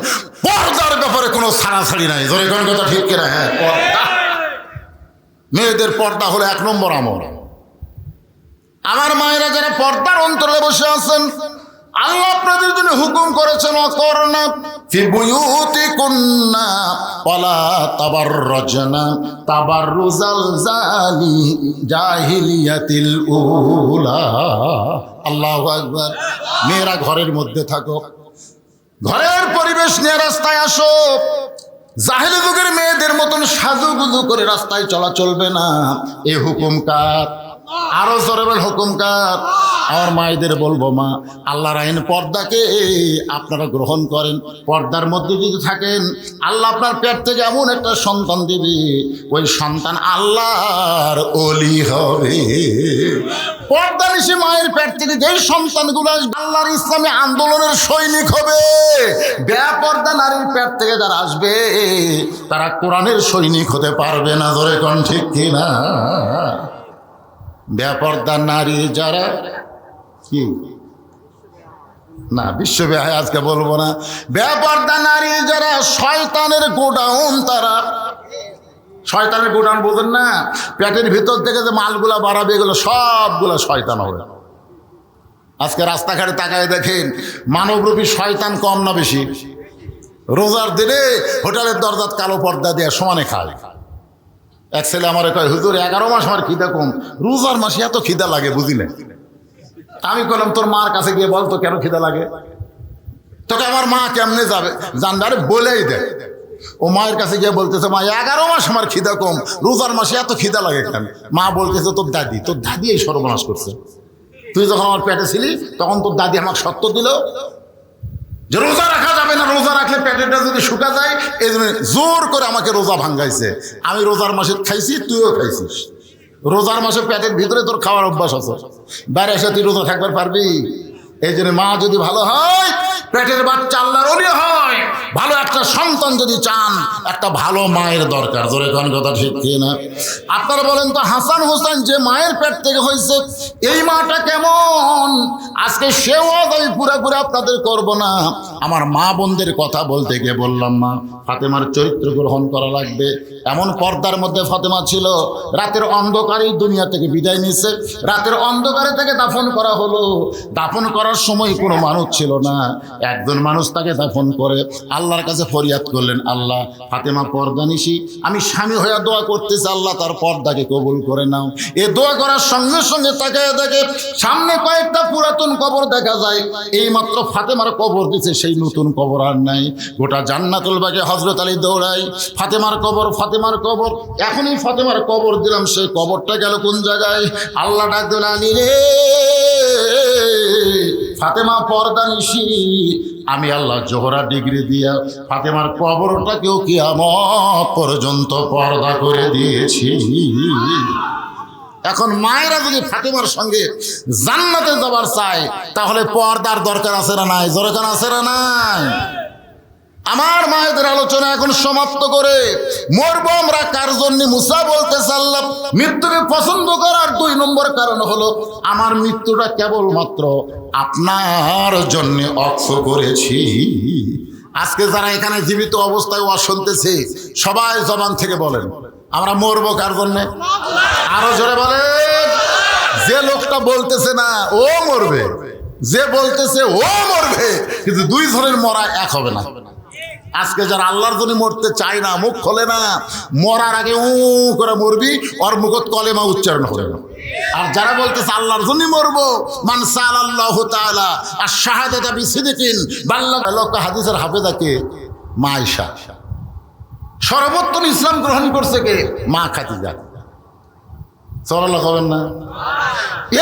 পর্দার ব্যাপারে কোনো ছাড়াছাড়ি নাই। ধরে কোন কথা ঠিক কিনা? হ্যাঁ, পর্দা। মেয়েদের পর্দা হলো 1 নম্বর আমল। আমার মায়েরা যারা পর্দার অন্তরে বসে আছেন, আল্লাহ আপনাদের জন্য হুকুম করেছেন ওয়াকরনা ফি বুয়ুতিকুন্না ওয়ালা তাবাররাজনা তাবাররুজাল জাহিলিয়াতিল উলা। আল্লাহু আকবার। মেয়েরা ঘরের মধ্যে থাকো, ঘরের পরিবেশ নিয়ে রাস্তায় আসো। জাহেলি যুগের মেয়েদের মতন সাজুগুজু করে রাস্তায় চলা চলবে না। এই হুকুম কার? আরো জোরে বল, হুকুম কার? আমার মায়েদের বলবো, মা, আল্লাহর আইন পর্দাকে আপনারা গ্রহণ করেন। পর্দার মধ্যে যদি থাকেন, আল্লাহ আপনার পেট থেকে এমন একটা সন্তান দিবে, ওই সন্তান আল্লাহর ওলি হবে। পর্দা নিশি মায়ের পেট থেকে যেই সন্তানগুলো আল্লাহর ইসলামী আন্দোলনের সৈনিক হবে, বেপর্দা নারীর পেট থেকে যারা আসবে তারা কোরআনের সৈনিক হতে পারবে না। ধরে কোন ঠিক কিনা? বেপর্দা নারী যারা কি না, বিশ্বব্যাপী আজকে বলবো না, বেপর্দা নারী যারা শয়তানের গোডাউন, তারা শয়তানের গোডাউন বোঝেন না? পেটের ভিতর থেকে যে মালগুলা বাড়াবে এগুলো সবগুলো শয়তান হবে। আজকে রাস্তাঘাটে তাকায় দেখেন, মানবরূপী শয়তান কম না বেশি? রোজার দিনে হোটেলের দরজাত কালো পর্দা দিয়ে সমানে খায়। এক ছেলে আমার কয়, হুজুর 11 মাস আমার খিদা কম, রোজার মাসে এত খিদা লাগে বুঝিলেন? আমি বললাম, তোর মার কাছে গিয়ে বল তো কেন খিদা লাগে। তোকে আমার মা কেমনে যাবে জানবে? বলেই দেয়। ও মায়ের কাছে গিয়ে বলতেছে, মা 11 মাস আমার খিদা কম, রোজার মাসে এত খিদা লাগে কেন? মা বলতেছে, তোর দাদি এই সর্বনাশ করছে। তুই যখন আমার পেটে ছিলি তখন তোর দাদি আমাকে সত্য দিল যে রোজা রাখা যাবে না, রোজা রাখলে পেটেটা যদি শুকা যায়, এই জন্য জোর করে আমাকে রোজা ভাঙ্গাইছে। আমি রোজার মাসে খাইছি, তুইও খাইছিস। রোজার মাসে পেটের ভিতরে তোর খাওয়ার অভ্যাস আছে, বাইরে এসে তুই রোজা থাকবার পারবি? এই জন্য মা যদি ভালো হয়, পেটের বাচ্চা আল্লাহর ওলি হয়, ভালো একটা সন্তান যদি চান, একটা ভালো মায়ের দরকার। জোরে কোন কথা ঠিক না? আপনারা বলেন তো, হাসান হোসেন যে মায়ের পেট থেকে হয়েছে, এই মাটা কেমন? আজকে সেও আমি পুরোপুরি আপনাদের করব না। আমার মা বোনদের কথা বলতে গিয়ে বললাম, মা, ফাতেমার চরিত্র গ্রহণ করা লাগবে। এমন পর্দার মধ্যে ফাতেমা ছিল, রাতের অন্ধকারেই দুনিয়া থেকে বিদায় নিছে। রাতের অন্ধকারে থেকে দাফন করা হলো। দাফন করার সময় কোনো মানুষ ছিল না, একজন মানুষ তাকে দাফন করে আল্লাহর কাছে ফরিয়াদ করলেন, আল্লাহ, ফাতেমা পর্দা নিশি, আমি স্বামী হয়ে দোয়া করতেছি, আল্লাহ তার পর্দাকে কবুল করে নাও। এ দোয়া করার সঙ্গে সঙ্গে তাকে দেখে সামনে কয়েকটা পুরাতন কবর দেখা যায়। এই মাত্র ফাতেমার কবর দিছে, সেই নতুন কবর আর নাই। গোটা জান্নাতুল বাগে হযরত আলী দৌড়াই, ফাতেমার কবর, ফাতেমার কবর। এখনই ফাতেমার কবর দিলাম, সেই কবরটা গেল কোন জায়গায়? আল্লাহ ডাক দিল, আলী রে, ফাতেমা পর্দা নিশি, আমি আল্লাহ জোহরা ডিগ্রি দিয়া ফাতেমার কবরটাকেও কিয়ামত পর্যন্ত পর্দা করে দিয়েছি। এখন মায়েরা যদি ফাতেমার সঙ্গে জান্নাতে যাবার চায়, তাহলে পর্দার দরকার আছে না নাই? দরকার আছে না নাই? আমার মায়েদের আলোচনা এখন সমাপ্ত করে মরবো আমরা কার জন্য? মুসা বলতেছে, আল্লাহ মৃত্যুকে পছন্দ করার 2 নম্বর কারণ হলো, আমার মৃত্যুটা কেবলমাত্র আপনার জন্য অক্ষ করেছি। আজকে যারা এখানে জীবিত অবস্থায় ওয়াজ শুনতেছে, সবাই জবান থেকে বলেন, আমরা মরবো কার জন্যে? আরো জোরে বলেন। যে লোকটা বলতেছে না ও মরবে, যে বলতেছে ও মরবে, কিন্তু 2 জনের মরা এক হবে না। আজকে যারা আল্লাহর জন্য মরতে চায় না, মুখ খোলে না, মরার আগে উ করে মরবি, ওর মুখত কলেমা উচ্চারণ হবে না। আর যারা বলতেছে আল্লাহর জন্য মরবো, মান সাআলাল্লাহু তাআলা আশ-শাহাদাতা বিসিদকিন বাল্লাগা, হাদিসের হাফেজাকে মা আয়েশা। সর্বোত্তম ইসলাম গ্রহণ করছে কে? মা খাদিজা। সাল্লাল্লাহু হবেন না?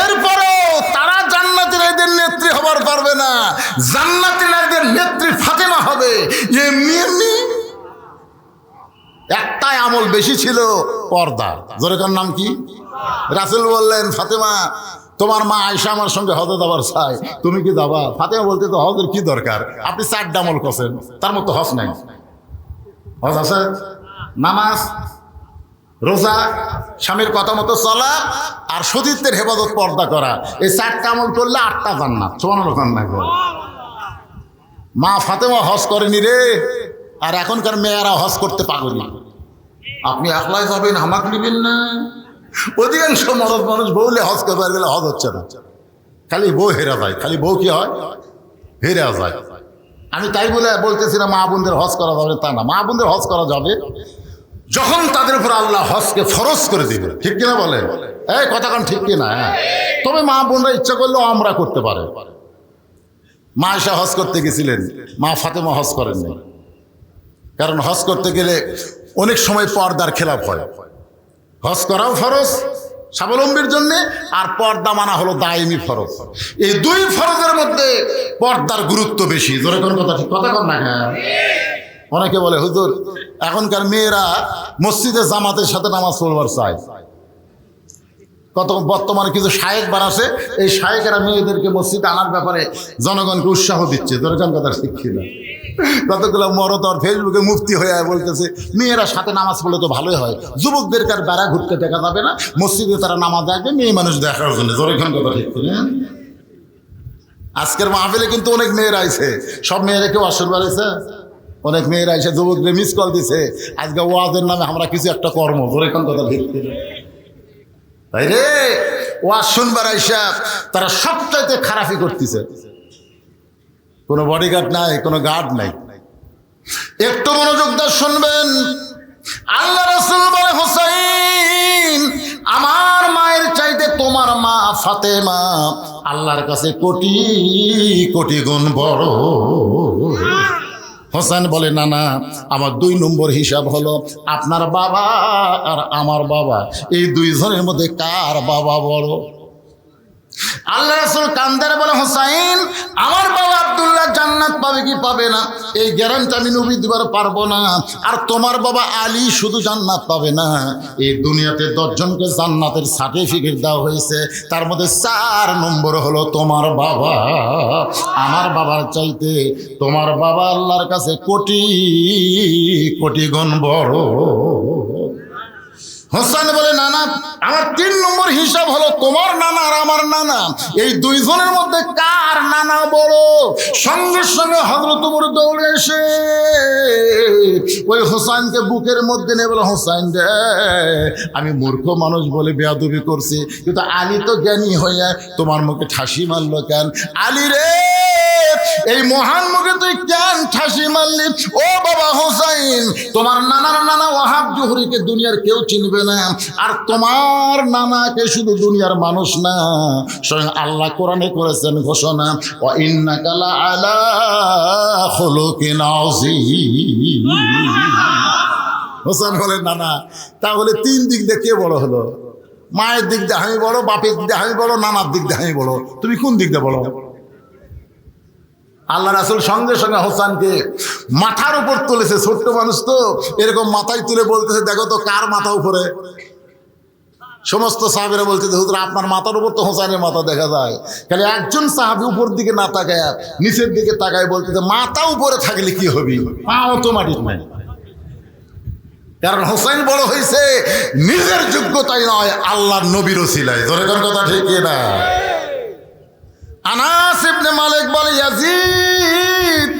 এরপরও তারা জান্নাতের এদের নেত্রী হবার পারবে না, জান্নাতের এদের নেত্রী ফাতেমা হবে। এমনি এমনি একটাই আমল বেশি ছিল, পর্দা। জোরেকার নাম কি? রাসূল বললেন, ফাতেমা, তোমার মা আয়েশা আমার সঙ্গে হজে যাবার চাই, তুমি কি যাবা? ফাতেমা বলতে, তো হজের কি দরকার, আপনি 4টা আমল করছেন, তার মতো হজ নাই। হজ আছে, নামাজ, রোজা, স্বামীর কথা মতো চলা, আর সতীত্বের হেফাজত, পর্দা করা। এই 4টা আমল করলে 8টা জান্নাত। সুবহানাল্লাহ। মা ফাতেমা হজ করেনি রে, আর এখনকার মেয়েরা হজ করতে পাগল না। আপনি একলাই যাবেন, আমাকে নিবেন না? অধিকাংশ মরদ মানুষ বউলে হজ করতে গেলে হজ হচ্ছে না, খালি বউ হেরা যায়, খালি বউ কি হয় হেরা যায়। আমি তাই বলে বলতেছি না মা বোনদের হজ করা যাবে তা না, মা বোনদের হজ করা যাবে যখন তাদের উপর আল্লাহ হজকে ফরজ করে দিবে, ঠিক কিনা বলেন? এই কথা কোন ঠিক কিনা? তবে মা বোনরা ইচ্ছা করলেও আমরা করতে পারে। মা আয়েশা হজ করতে গেছিলেন, মা ফাতেমা হজ করেননি, কারণ হজ করতে গেলে অনেক সময় পর্দার খেলাপ হয়। হজ করাও ফরজ স্বাবলম্বীর জন্য, আর পর্দা মানা হলো দায়মি ফরজ। এই দুই ফরজের মধ্যে পর্দার গুরুত্ব বেশি। ধরে কোন কথা ঠিক কথা কন না? অনেকে বলে হুজুর এখনকার মেয়েরা মসজিদে জামাতের সাথে নামাজ পড়বার চায়। কত বর্তমানে কিছু শায়েক বানাছে, এই শায়েকেরা মেয়েদেরকে মসজিদে আনার ব্যাপারে জনগণকে উৎসাহ দিচ্ছে। ধরে কোন কথা ঠিক কিনা? কতগুলো মরদ আর ফেসবুকে মুফতি হয়ে বলতেছে মেয়েরা সাথে নামাজ পড়লে তো ভালোই হয়, যুবকদেরকে আর বেড়া ঘুরতে দেখা যাবে না, মসজিদে তারা নামাজ আসবে মেয়ে মানুষ দেখার জন্য। ধরে কোন কথা ঠিক কিনা? আজকের মাহফিলে কিন্তু অনেক মেয়েরা আইছে, সব মেয়েরা কেউ আসর বাড়াইছে, অনেক মেয়েরা এসে যুবকদের মিস কল দিছে আজকে ওয়াজের নামে আমরা কিছু একটা কর্ম। ধরে কোন কথা ঠিক কিনা? তাই রে ওয়াজ শুনবার আইসা তারা সবচাইতে খারাপই করতেছে, কোনো বডিগার্ড নাই, কোনো গার্ড নাই। একটু মনোযোগ দিয়ে শুনবেন। আল্লাহ রাসূল বলে হোসাইন আমার মায়ের চাইতে তোমার মা ফাতেমা আল্লাহর কাছে কোটি কোটি গুণ বড়। হোসেন বলে না না, আমার 2 নম্বর হিসাব হলো আপনার বাবা আর আমার বাবা, এই দুইজনের মধ্যে কার বাবা বড়? আল্লাহ রাসূল কান্দারে বলে হোসাইন আমার বাবা আব্দুল্লাহ জান্নাত পাবে কি পাবে না এই গ্যারান্টি আমি নবী দিবার পারবো না, আর তোমার বাবা আলী শুধু জান্নাত পাবে না, এই দুনিয়াতে 10 জনকে জান্নাতের সার্টিফিকেট দেওয়া হয়েছে, তার মধ্যে 4 নম্বর হলো তোমার বাবা। আমার বাবার চাইতে তোমার বাবা আল্লাহর কাছে কোটি কোটি গুণ বড়। হোসেন বলে না না, আমার 3 নম্বর হিসাব হলো তোমার নানা আর আমার নানা, এই দুইজনের মধ্যে কার নানা বড়? সঙ্গে সঙ্গে হযরত ওমর দৌড়ে এসে ওই হোসেনকে বুকের মধ্যে নিয়ে বলে হোসেন রে আমি মূর্খ মানুষ বলে বেয়াদবি করছি, কিন্তু আলী তো জ্ঞানী হইয়া তোমার মুখে ঠাসি মারলো কেন? আলী রে এই মহান মুখে তুই কেন ঠাসি মারলি? ও বাবা হোসাইন তোমার নানার নানা ওয়াহাব জোহরিকে দুনিয়ার কেউ চিনবে না, আর তোমার নানাকে শুধু দুনিয়ার মানুষ না স্বয়ং আল্লাহ কোরআনে করেছেন ঘোষণা ওয়া ইন্নাকা লা আলা খুলুকিন আযীম। হোসেন বলেন না না, তাহলে 3 দিক দিয়ে কে বড় হলো? মায়ের দিক দিয়ে আমি বড়, বাপের দিক দিয়ে আমি বড়, নানার দিক দিয়ে আমি বড়, তুমি কোন দিক দিয়ে বড়? আল্লাহ রাসূল সঙ্গে সঙ্গে হোসেনকে মাথার উপর তুলেছে, ছোট্ট মানুষ তো এরকম মাথায় তুলে বলতেছে দেখো তো কার মাথা উপরে? সমস্ত সাহাবীরা বলতেছে হুজুর আপনার মাথার উপর তো হোসেনের মাথা দেখা যায়। খালি একজন সাহাবী উপর দিকে না তাকায় নিচের দিকে তাকায় বলতেছে মাথা উপরে থাকলে কি হবে? পা অটোমেটিক নাই, কারণ হোসেন বড় হয়েছে নিজের যোগ্যতায় নয় আল্লাহর নবীর ওসিলায়। ধরে কোন কথা ঠিক না? আনাস ইবনে মালিক বলে ইয়াজিদ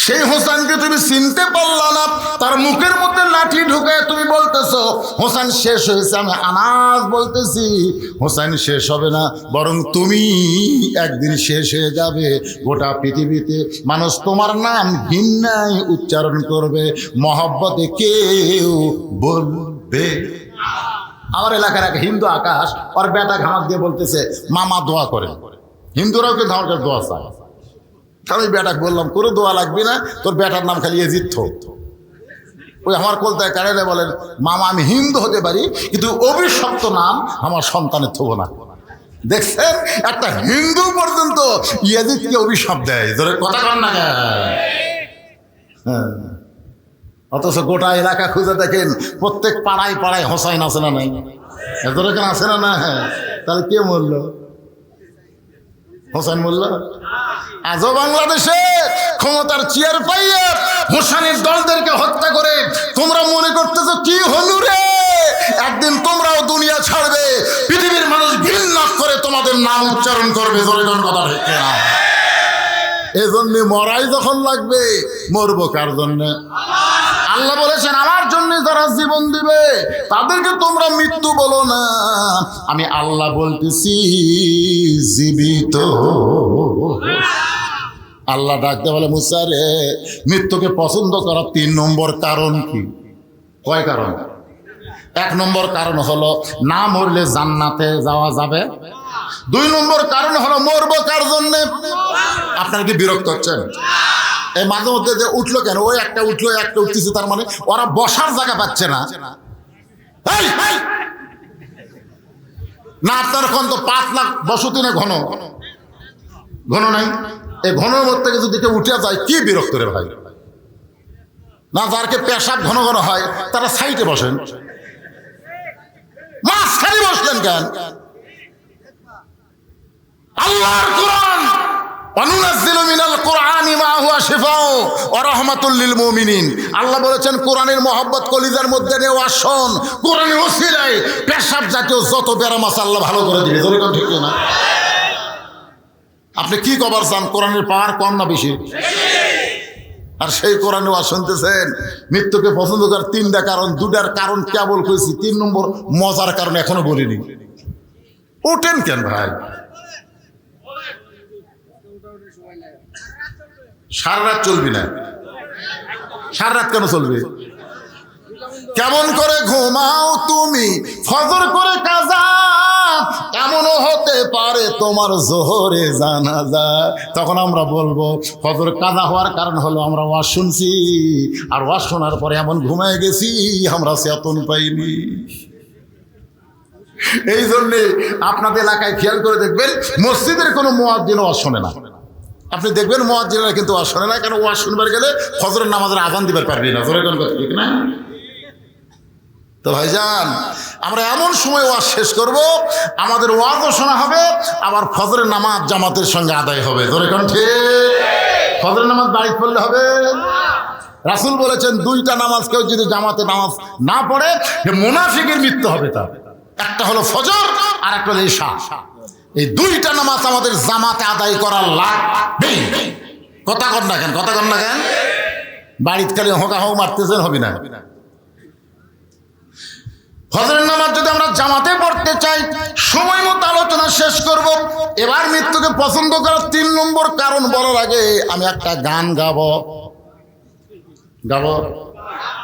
সেই হোসেনকে তুমি চিনতে পারলা না, তার মুখের মধ্যে লাঠি ঢুকে তুমি বলতেছো হোসেন শেষ হয়েছে। আমি আনাস বলতেছি হোসেন শেষ হবে না, বরং তুমি একদিন শেষ হয়ে যাবে। গোটা পৃথিবীতে মানুষ তোমার নাম ঘৃণায় উচ্চারণ করবে, মহব্বতে কেউ বলবে। আমার এলাকার এক হিন্দু আকাশ ওর বেটা ঘামাক দিয়ে বলতেছে মামা দোয়া করেন, হিন্দুরাও কিন্তু আমার কাছে দোয়া চায়। আমি বেটাকে বললাম কোনো দোয়া লাগবে না, তোর বেটার নাম খালি এজিদ থোক। ওই আমার কলতায় কারেলে বলেন মামা আমি হিন্দু হতে পারি কিন্তু অভিশপ্ত নাম আমার সন্তানের থব না। দেখছেন একটা হিন্দু পর্যন্ত ইয়াজিদকে অভিশাপ দেয়। ধরে কথা কন না হ্যাঁ, অথচ গোটা এলাকা খুঁজে দেখেন প্রত্যেক পাড়ায় পাড়ায় হোসাইন আছে না নাই? ধরে কেন আছে না? না হ্যাঁ, তাহলে কে মরল? হোসেন মরল। আজও বাংলাদেশে ক্ষমতার চেয়ার পাইয়ে হোসেনের দলদেরকে হত্যা করে তোমরা মনে করতেছো কি হলু রে, একদিন তোমরাও দুনিয়া ছাড়বে, পৃথিবীর মানুষ ঘৃণা করে তোমাদের নাম উচ্চারণ করবে। ধরে কোন কথা ঠিক না? এজন্য মরাই যখন লাগবে মরবো কার জন্য? আল্লাহ বলেছেন আমার জন্য যারা জীবন দিবে তাদেরকে তোমরা মৃত্যু বলো না, আমি আল্লাহ বলতেছি জীবিত। আল্লাহ ডাকতে বলে মুসা রে, মৃত্যুকে পছন্দ করার 3 নম্বর কারণ কি? কয় কারণ? 1 নম্বর কারণ হলো না মরলে জান্নাতে যাওয়া যাবে। 2 নম্বর কারণ হলো মরবো কার জন্যে? আপনারা কি বিরক্ত হচ্ছেন? এই মাঝে মধ্যে যে উঠলো কেন, ওই একটা উঠলো একটা উঠতেছে, তার মানে ওরা বসার জায়গা পাচ্ছে না। না আপনার এখন তো 5 লাখ বসতি না, ঘন ঘন নাই। এই ঘনের মধ্যে থেকে যদি কেউ উঠে যায় কি বিরক্ত রে ভাই। না যারকে পেশাব ঘন ঘন হয় তারা সাইডে বসেন, মাঝখানে বসলেন কেন? আল্লাহর কোরআন অনুনাজ্জিলু মিনাল কোরআনি মা হুয়া শিফাউ ওয়া রাহমাতুল লিল মুমিনিন। আল্লাহ বলেছেন কোরআনের মহব্বত কলিজার মধ্যে নেওয়া শোন, কোরআনের ওসিলায় পেশাব জাতীয় যত ব্যারাম আছে আল্লাহ ভালো করে দিবে। যেরকম ঠিক না? আপনি কি কবার চান? কোরআনের পাওয়ার কম না বেশি? আর সেই কোরআনে ওয়াজ শুনতেছেন। মৃত্যুকে পছন্দ করার 3টা কারণ, 2টার কারণ কেবল কইছি, 3 নম্বর মজার কারণ এখনো বলিনি। ওঠেন কেন ভাই? সারা রাত চলবি না? সারা রাত কেন চলবে? কেমন করে ঘুমাও তুমি ফজর করে কাজা, এমনও হতে পারে তোমার জোহরে জানাজা। তখন আমরা বলবো ফজর কাজা হওয়ার কারণ হলো আমরা ওয়াজ শুনছি, আর ওয়াজ শোনার পরে এমন ঘুমায় গেছি আমরা চেতন পাইনি। এই জন্যে আপনাদের এলাকায় খেয়াল করে দেখবেন মসজিদের কোনো মুয়াজ্জিন ওয়াজ শোনে না। আপনি দেখবেন মুয়াজ্জিনরা কিন্তু ওয়াজ শোনে না, কেন? ওয়াজ শুনবার গেলে ফজরের নামাজের আযান দিবার পারবি না। জোরে কোন কথা ঠিক না? তো ভাইজান আমরা এমন সময় ওয়াজ শেষ করব, আমাদের ওয়াজও শোনা হবে, আবার ফজরের নামাজ জামাতের সঙ্গে আদায় হবে। জোরে কোন ঠিক? ফজরের নামাজ বাড়ি পড়লে হবে। রাসূল বলেছেন 2টা নামাজ কেউ যদি জামাতে নামাজ না পড়ে মুনাফিকের মৃত্যু হবে তার। একটা হলো ফজর আর একটা হলো ইশা। এই 2টা নামাজ আমাদের জামাতে আদায় করা লাগবে। কথা কর না কেন? কথা কর না কেন? বাড়িতে খালি হোকা হোক মারতেছেন, হবে না। ফজরের নামাজ যদি আমরা জামাতে পড়তে চাই, সময় মতো আলোচনা শেষ করব। এবার মৃত্যুকে পছন্দ করার 3 নম্বর কারণ বলার আগে আমি একটা গান গাবো।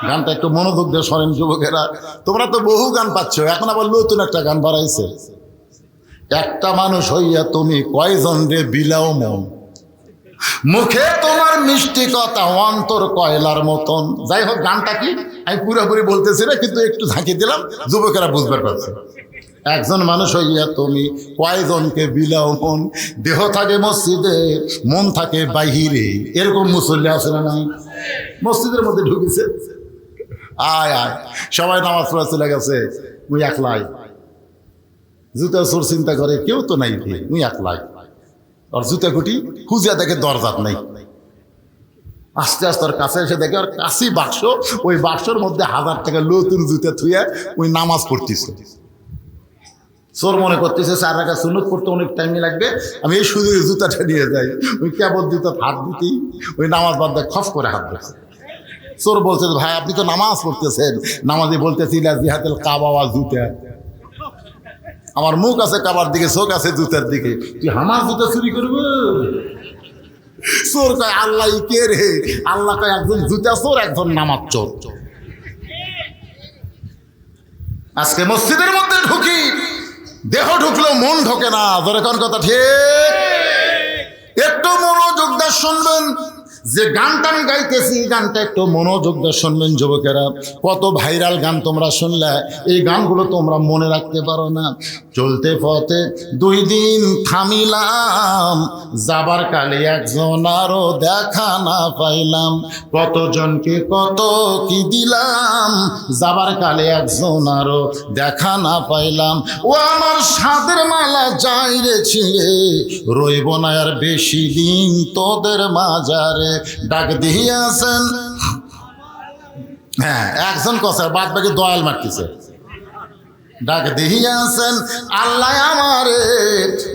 গানটা একটু মনোযোগ দিয়ে শোনেন যুবকেরা। তোমরা তো বহু গান পাচ্ছ, এখন আবার নতুন একটা গান বাড়াইছে। একটা মানুষ হইয়া তুমি কয়জন রে বিলাও মন, মুখে তোমার মিষ্টি কথা অন্তর কয়লার মতন। যাই হোক, গানটা কি আমি পুরোপুরি বলতেছি না, কিন্তু একটু ঝাঁকি দিলাম, যুবকেরা বুঝবার পারছে। একজন মানুষ হইয়া তুমি কয়জনকে বিলাও মন, দেহ থাকে মসজিদে মন থাকে বাহিরে। এরকম মুসল্লি আছে না নাই? মসজিদের মধ্যে ঢুকেছে, আয় আয় সবাই নামাজ পড়া চলে গেছে, মুই একলাই। জুতা চোর চিন্তা করে কেউ তো নাই, মুই একলাই। আর জুতা কুটি খুঁজিয়া দেখে দরজাত নাই। আস্তে আস্তে ওর কাছে এসে দেখে ওর কাছেই বাক্স, ওই বাক্সর মধ্যে 1000 টাকা নতুন জুতা থুয়ে ওই নামাজ পড়তেছে। চোর মনে করতেছে 4 রাকাত সুন্নত পড়তে অনেক টাইম লাগবে, আমি এই সুযোগে জুতাটা নিয়ে যাই। ওই কেবল জুতা হাত দিতেই ওই নামাজ বাদ দিয়ে খফ করে হাত দিচ্ছে। চোর বলছে ভাই আপনি তো নামাজ পড়তেছেন, নামাজে বলতেছি জিহাতুল কাবা ওয়া জুতা। আমার মুখ আছে কাবার দিকে, চোখ আছে জুতার দিকে, তুই আমার জুতা চুরি করবো? চোর কয় আল্লাহ কে রে? আল্লাহ কয় একজন জুতা চোর, একজন নামাজ চোর। আজকে মসজিদের মধ্যে ঢুকি, দেহ ঢুকলেও মন ঢোকে না। ধরে কোন কথা ঠিক? একটু মনোযোগ দিয়ে শুনবেন। যে গানটা আমি গাইতেছি, গানটা একটু মনোযোগ দিয়ে শুনবেন যুবকেরা। কত ভাইরাল গান তোমরা শুনলে, এই গানগুলো তোমরা মনে রাখতে পারো না। চলতে পথে 2 দিন থামিলাম, যাবার কালে একজন আরো দেখা না পাইলাম। কতজনকে কত কি দিলাম, যাবার কালে একজন আরো দেখা না পাইলাম। ও আমার সাদের মালা যাই রে ছিঁড়ে, রইব না আর বেশি দিন তোদের মাজারে। ডাক দিয়েছেন, হ্যাঁ একজন কসার, বাদ বাকি দয়াল মারতেছে। ডাক দিয়াছেন আল্লাহ আমারে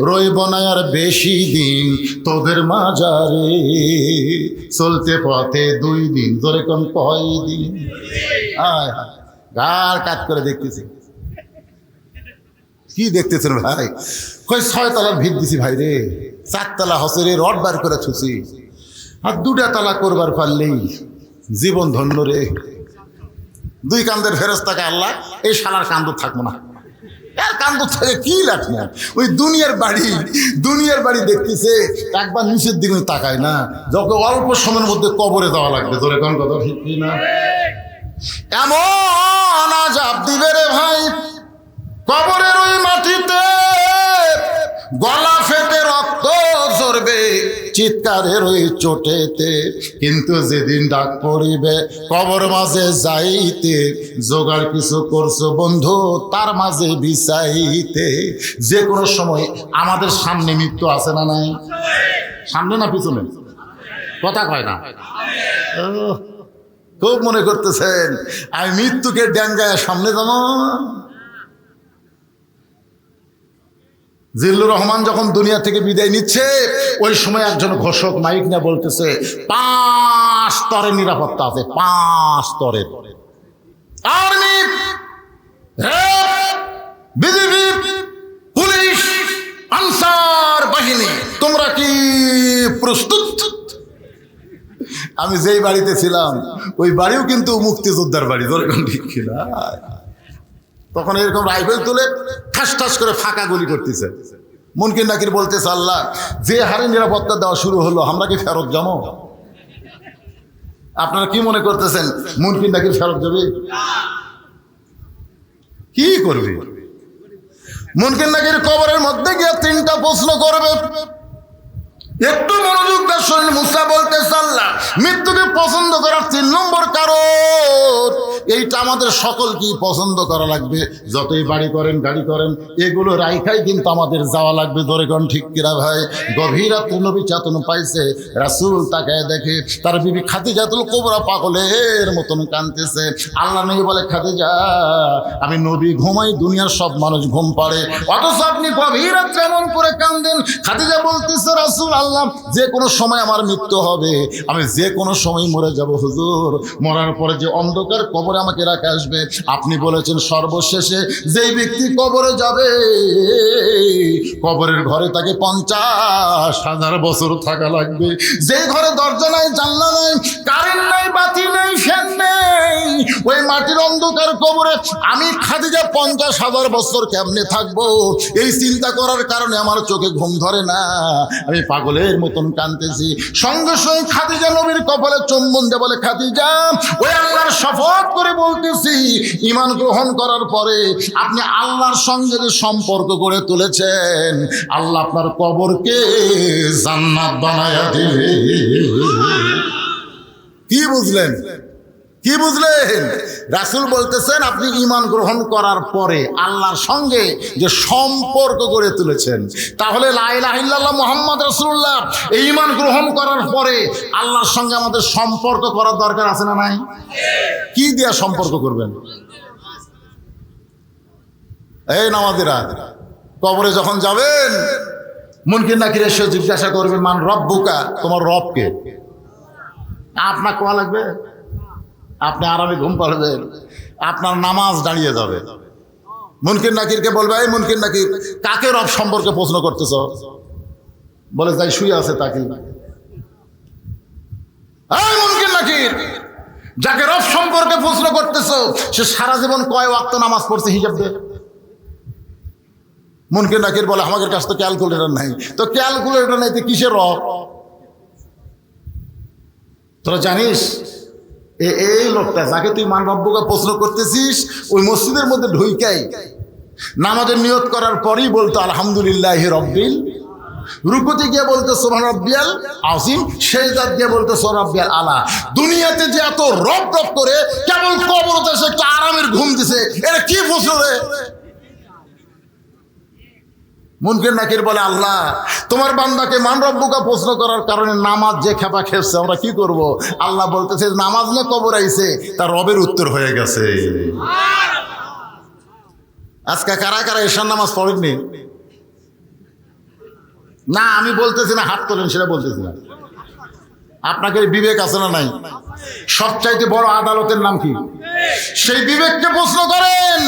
রইব না আর বেশি দিন তোদের মাঝারে, চলতে পথে 2 দিন, ধরে কোন কয় দিন। আয় গার কাজ করে দেখতেছি। কি দেখতেছেন ভাই? কই 6 তলার ভিত দিছি ভাই রে, 4 তলা হসে রে, রড বার করে থুছি, আর 2টা তলা করবার পারলেই জীবন ধন্য রে। 2 কান্দের ফেরেশতাকে আল্লাহ এই শালার কান্দর থাকবো না, আর কান্দর থেকে কি লাভ না, ওই দুনিয়ার বাড়ি দেখতেছে, একবার নিচের দিকে তাকায় না, যখন অল্প সময়ের মধ্যে কবরে যাওয়া লাগবে, তোর এখন কথা ঠিক না? এমন আযাব দিবে রে ভাই কবরের ওই মাটিতে, গলা ফেটে রক্ত ঝরবে চিৎকারের ওই চোটেতে, কিন্তু যেদিন ডাক পড়িবে কবর মাঝে যাইতে, জোগাড় কিছু করছো বন্ধু তার মাঝে বিছাইতে। যে কোনো সময় আমাদের সামনে মৃত্যু আছে না নাই? সামনে না পিছনে? কথা কয় না। খুব মনে করতেছেন আমি মৃত্যুকে ড্যাঙ্গায় সামনে যাবো। জিল্লুর রহমান যখন দুনিয়া থেকে বিদায় নিচ্ছে, ওই সময় একজন ঘোষক মাইক নিয়ে বলতেছে 5 স্তরের নিরাপত্তা আছে, 5 স্তরের। আর্মি, বিজিবি, পুলিশ, আনসার বাহিনী, তোমরা কি প্রস্তুত? আমি যেই বাড়িতে ছিলাম ওই বাড়িও কিন্তু মুক্তিযোদ্ধার বাড়ি, ঠিক কিনা? তখন এরকম রাইফেল তুলে ঠাস ঠাস করে ফাঁকা গুলি করতেছে। মুনকির নাকির বলতেছে আল্লাহ যে হারে নিরাপত্তা দেওয়া শুরু হলো, আমরা কি ফেরত যাবো? আপনারা কি মনে করতেছেন মুনকির নাকির ফেরত যাবে? কি করবে? মুনকির নাকির কবরের মধ্যে গিয়ে 3টা প্রশ্ন করবে। একটু মনোযোগ দিয়ে শুনুন। মুসা বলতেছে আল্লাহ মৃত্যুকে পছন্দ করার 3 নম্বর কারণ এইটা আমাদের সকলকেই পছন্দ করা লাগবে। যতই বাড়ি করেন গাড়ি করেন এগুলো রাইখাই কিন্তু আমাদের যাওয়া লাগবে। ধরে কোন ঠিক কিনা ভাই? গভীর রাত্রে নবী চেতন পাইছে, রাসূল তাকায় দেখে তার বিবি খাদিজাতুল কুবরা পাগলের মতন কাঁদতেছে। আল্লাহ নবী বলে খাদিজা আমি নবী ঘুমাই, দুনিয়ার সব মানুষ ঘুম পাড়ে, অথচ আপনি গভীর রাত্রে এমন করে কাঁদেন। খাদিজা বলতেছে রাসূল আল্লাহ যে কোনো সময় আমার মৃত্যু হবে, আমি যে কোনো সময় মরে যাব হুজুর, মরার পরে যে অন্ধকার কবরে আমাকে রাখা আসবে, আপনি বলেছেন সর্বশেষে যেই ব্যক্তি কবরে যাবে কবরের ঘরে তাকে 50,000 বছর থাকা লাগবে। যে ঘরে দরজা নাই, জানলা নাই, কারেন্ট নাই, বাতি নাই, ফ্যান নেই, ওই মাটির অন্ধকার কবরে আমি খাদিজা 50,000 বছর কেমনে থাকবো? এই চিন্তা করার কারণে আমার চোখে ঘুম ধরে না, আমি পাগলের মতন কাঁদতেছি। সঙ্গে সঙ্গে খাদিজা নবীর কপালে চুম্বন দিয়ে বলে খাদিজা ওই আল্লাহর শপথ করে বলতেছি ঈমান গ্রহণ করার পরে আপনি আল্লাহর সঙ্গে যে সম্পর্ক গড়ে তুলেছেন, আল্লাহ আপনার কবরকে জান্নাত বানায়া দিবে। কি বুঝলেন? কি বুঝলেন? রাসূল বলতেছেন আপনি ঈমান গ্রহণ করার পরে আল্লাহর সঙ্গে যে সম্পর্ক গড়ে তুলেছেন, তাহলে লা ইলাহা ইল্লাল্লাহ মুহাম্মদ রাসূলুল্লাহ এই ঈমান গ্রহণ করার পরে আল্লাহর সঙ্গে আমাদের সম্পর্ক করার দরকার আছে না নাই? কি দিয়া সম্পর্ক করবেন? এই নামাজিরা কবরে যখন যাবেন মুনকির নাকির এসে জিজ্ঞাসা করবে মান রব্বুকা, তোমার রব কে? আপনার কোয়া লাগবে, আপনি আরামে ঘুম পাড়বেন, আপনার নামাজ দাঁড়িয়ে যাবে। মুনকির নাকিরকে বলবে এই মুনকির নাকির কাকে রব সম্পর্কে প্রশ্ন করতেছ? বলে যাই শুয়ে আছে তাকে। এই মুনকির নাকির যাকে রব সম্পর্কে প্রশ্ন করতেছ সে সারা জীবন কয় ওয়াক্ত নামাজ পড়ছে হিসাব দে। মুনকির নাকির বলে আমাদের কাছে তো ক্যালকুলেটর নাই। তো ক্যালকুলেটর নাই তো কিসের রব? তোরা জানিস এই লোকটা যাকে তুই মান রব্বুকে প্রশ্ন করতেছিস ওই মসজিদের মধ্যে ঢুইকাই নামাজের নিয়ত করার পরেই বলতো আলহামদুলিল্লাহি রব্বিল, রুকুতে গিয়ে বলতো সুবহান রাব্বিয়াল আযীম, সেজদাতে গিয়ে বলতো সুবহান রাব্বিয়াল আলা। দুনিয়াতে যে এত রব রব করে কেবল কবরতে এসে একটু আরামের ঘুম দিছে, এটা কি প্রশ্ন রে? মুনকির নাকির বলে আল্লাহ তোমার বান্দাকে মান রব্বুকা প্রশ্ন করার কারণে নামাজ যে খেপা খেপছে, আমরা কি করব? আল্লাহ বলতেছে নামাজ না কবর আইছে, তার রবের উত্তর হয়ে গেছে। আজকে কারা কারা এশার নামাজ পড়েননি? না আমি বলতেছি না, হাত তোলেন, সেটা বলতেছি না। আপনাকে বিবেক আছে না নাই? সবচাইতে বড় আদালতের নাম কি? সেই বিবেককে প্রশ্ন করেন।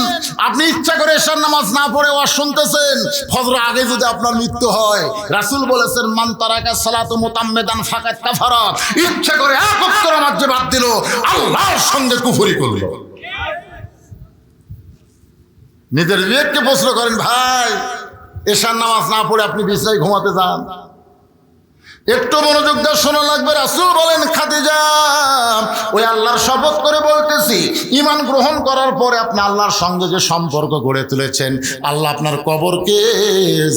আপনি ইচ্ছা করে এশার নামাজ না পড়ে ওয়াজ শুনতেছেন, ফজর আগে যদি আপনার মৃত্যু হয়, রাসূল বলেছেন মান তারাকা সালাতু মুতাম্মিদান ফাকাত কাফারা, ইচ্ছা করে এক ওয়াক্ত নামাজ যে বাদ দিল আল্লাহর সঙ্গে কুফরি করলো। নিজের বিবেককে প্রশ্ন করেন। ভাই এশার নামাজ না পড়ে আপনি বিছানায় ঘুমাতে যান, একটু মনোযোগ দিয়ে শোনা লাগবে। রাসূল বলেন খাদিজা, ওই আল্লাহর শপথ করে বলতেছি, ঈমান গ্রহণ করার পরে আপনি আল্লাহর সঙ্গে যে সম্পর্ক গড়ে তুলেছেন, আল্লাহ আপনার কবরকে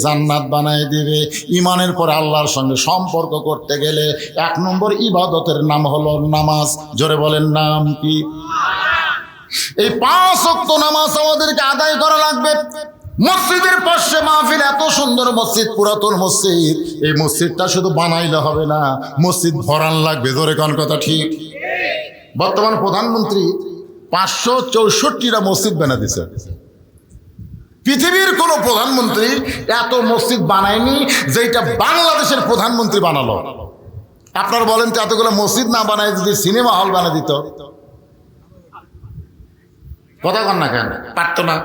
জান্নাত বানায় দিবে। ঈমানের পরে আল্লাহর সঙ্গে সম্পর্ক করতে গেলে 1 নম্বর ইবাদতের নাম হলো নামাজ। জোরে বলেন নাম কি? এই 5 ওয়াক্ত নামাজ আমাদেরকে আদায় করা লাগবে। মসজিদের পাশে মাহফিল, এত সুন্দর মসজিদ, পুরাতন মসজিদ, এই মসজিদটা শুধু বানাইলে হবে না, মসজিদ ভরান লাগবে। জোরে কোন কথা ঠিক? বর্তমান প্রধানমন্ত্রী 564টা মসজিদ বানা দিছে। পৃথিবীর কোন প্রধানমন্ত্রী এত মসজিদ বানায়নি যেটা বাংলাদেশের প্রধানমন্ত্রী বানালো। আপনারা বলেন তো, এতগুলো মসজিদ না বানায় যদি সিনেমা হল বানা দিত, কথা কন না কেন? পারতো না।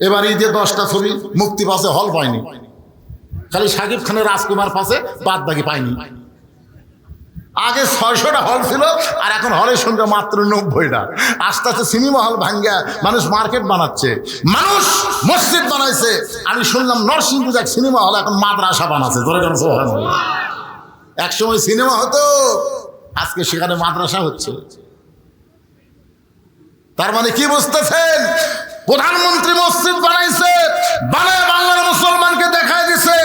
এবার ঈদে 10টা ছবি মুক্তি পাশে, হল পায়নি। খালি শাকিব খানের রাজকুমার পাশে, বাদ বাকি পায়নি। আগে 600টা হল ছিল, আর এখন হলের সংখ্যা মাত্র 90টা। আস্তে আস্তে সিনেমা হল ভাঙ্গা মানুষ মার্কেট বানাচ্ছে, মানুষ মসজিদ বানাইছে। আমি শুনলাম নরসিংপুর এক সিনেমা হল এখন মাদ্রাসা বানাচ্ছে। এক সময় সিনেমা হতো, আজকে সেখানে মাদ্রাসা হচ্ছে। তার মানে কি বুঝতেছেন? প্রধানমন্ত্রী মসজিদ বানাইছে, বানায় বাংলার মুসলমানকে দেখায় দিছে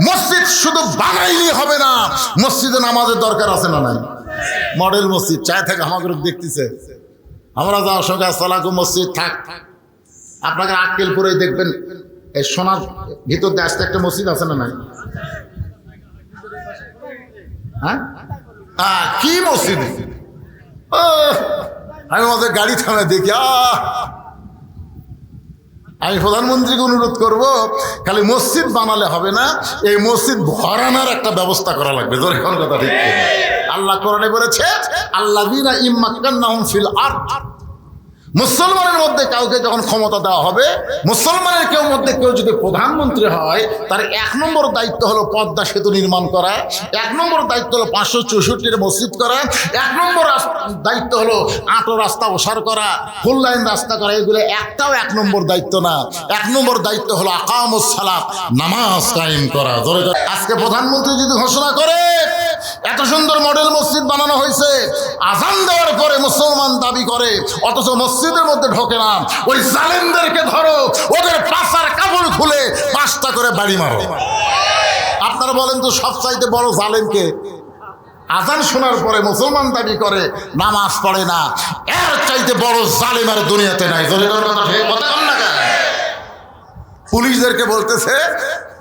মসজিদ শুধু বানাইলে হবে না, মসজিদে নামাজের দরকার আছে না নাই? মডেল মসজিদ চায় থাকে আমাকে দেখতেছে। আমরা যাওয়ার সঙ্গে আসসালামু মসজিদ থাক, আপনাকে আক্কেলপুরে দেখবেন এই সোনার ভিতর দিয়ে আসতে একটা মসজিদ আছে না নাই? হ্যাঁ, কি মসজিদ? আমি আমাদের গাড়ি থামে দেখি, আমি প্রধানমন্ত্রীকে অনুরোধ করব, খালি মসজিদ বানালে হবে না, এই মসজিদ ভরানোর একটা ব্যবস্থা করা লাগবে। এখন কথা ঠিক। আল্লাহ কোরআনে বলেছে আল্লাযীনা ইম্মাক্কান্নাহুম ফিল আরদ, মুসলমানের মধ্যে কাউকে যখন ক্ষমতা দেওয়া হবে, মুসলমানের মধ্যে কেউ যদি প্রধানমন্ত্রী হয়, তার 1 নম্বর দায়িত্ব হলো পদ্মা সেতু নির্মাণ করা, 1 নম্বর দায়িত্ব হলো 564টা মসজিদ করা, 1 নম্বর দায়িত্ব হলো 8 রাস্তা ওসার করা, ফুল লাইন রাস্তা করা। এগুলো একটাও 1 নম্বর দায়িত্ব না। 1 নম্বর দায়িত্ব হলো আকামুস সালাত, নামাজ কায়েম করা। আজকে প্রধানমন্ত্রী যদি ঘোষণা করে এত সুন্দর মডেল মসজিদ বানানো হয়েছে, আজান দেওয়ার পরে মুসলমান দাবি করে, অথচ মসজিদের মধ্যে ঢোকে না, ওই জালেমদেরকে ধরো, ওদের পাছার কাপড় খুলে 5টা করে বাড়ি মারো। আপনারা বলেন তো সবচাইতে বড় জালেমকে? আজান শোনার পরে মুসলমান দাবি করে, নামাজ পড়ে না, এর চাইতে বড় জালেম আর দুনিয়াতে নাই। পুলিশদেরকে বলতেছে,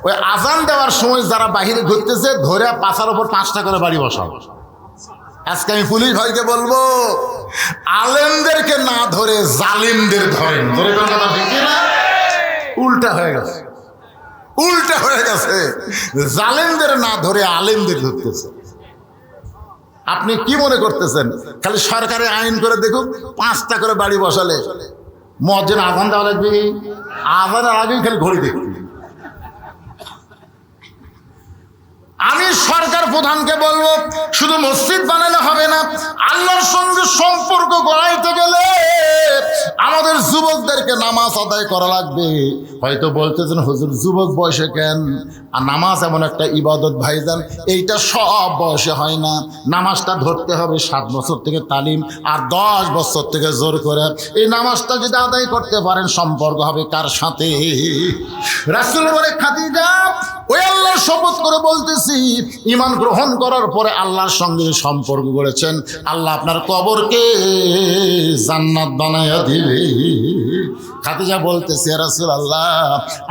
ওই আজান দেওয়ার সময় যারা বাহিরে ঘুরতেছে ধরে পাছার উপর 5টা করে বাড়ি বসাও। আজকে আমি পুলিশ ভাইকে বলবো, আলেমদেরকে না ধরে জালিমদের ধরেন। উল্টা হয়ে গেছে, উল্টা হয়ে গেছে। জালিমদের না ধরে আলেমদের ধরতেছে। আপনি কি মনে করতেছেন খালি সরকারে আইন করে দেখুন 5টা করে বাড়ি বসালে মুয়াজ্জিন আজান দেওয়া লাগবে? আজানের আগেই খালি ঘড়ি দেখবি। আমি সরকার প্রধানকে বলবো, শুধু মসজিদ বানালে হবে না, আল্লাহর সঙ্গে সম্পর্ক গড়াইতে গেলে আমাদের যুবকদেরকে নামাজ আদায় করা লাগবে। হয়তো বলতেছেন হুজুর যুবক বয়সে কেন? আর নামাজ এমন একটা ইবাদত ভাইজান, এইটা সব বয়সে হয় না। নামাজটা ধরতে হবে 7 বছর থেকে তালিম, আর 10 বছর থেকে জোর করে। এই নামাজটা যদি আদায় করতে পারেন, সম্পর্ক হবে কার সাথে? রাসূল বলে খাদিজা, ওই আল্লাহর শপথ করে বলতেছি, ঈমান গ্রহণ করার পরে আল্লাহর সঙ্গে সম্পর্ক করেছেন, আল্লাহ আপনার কবরকে জান্নাত বানায়া দিবে। খাদিজা বলতেছে, ইয়া রাসূলুল্লাহ,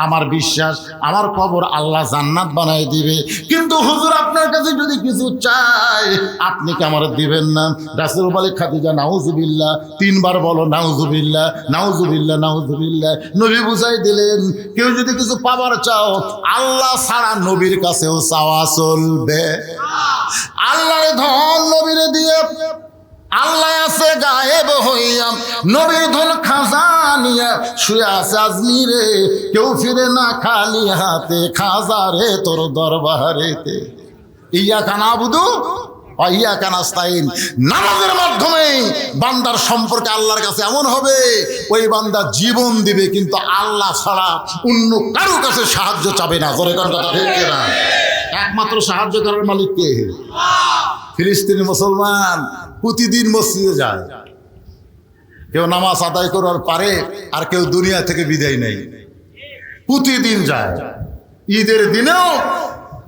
আমার বিশ্বাস আমার কবর আল্লাহ জান্নাত বানাই দিবে, কিন্তু হুজুর আপনার কাছে যদি কিছু চাই আপনি কি আমার দিবেন না? রাসূল বলে, খাদিজা নাউজুবিল্লাহ, 3 বার বলো নাউজুবিল্লাহ, নাউজুবিল্লাহ, নাউজুবিল্লাহ। নবী বুঝাই দিলেন, কেউ যদি কিছু পাবার চাও আল্লাহ ছাড়া নবীর কাছেও চাওয়া চলবে। আল্লাহর ধন নবীরে দিয়ে, আল্লাহ আছে গায়েব হইয়া, নবীর ধন খাজানিয়া শুয়ে আছে আজমিরে, কেউ ফিরে না খালি হাতে, খাজারে তোর দরবারেতে। ইয়াকা নাবুদু ওয়া ইয়াকা নাস্তাইন, নামাজের মাধ্যমে বান্দার সম্পর্ক আল্লাহর কাছে এমন হবে, ওই বান্দা জীবন দিবে কিন্তু আল্লাহ ছাড়া অন্য কারো কাছে সাহায্য চাবে না। জোরে কোন কথা ঠিক না? একমাত্র সাহায্য করার মালিক কে? ফিলিস্তিনি মুসলমান প্রতিদিন মসজিদে যায়, কেউ নামাজ আদায় করার পারে আর কেউ দুনিয়া থেকে বিদায় নেই, প্রতিদিন যায়। ঈদের দিনেও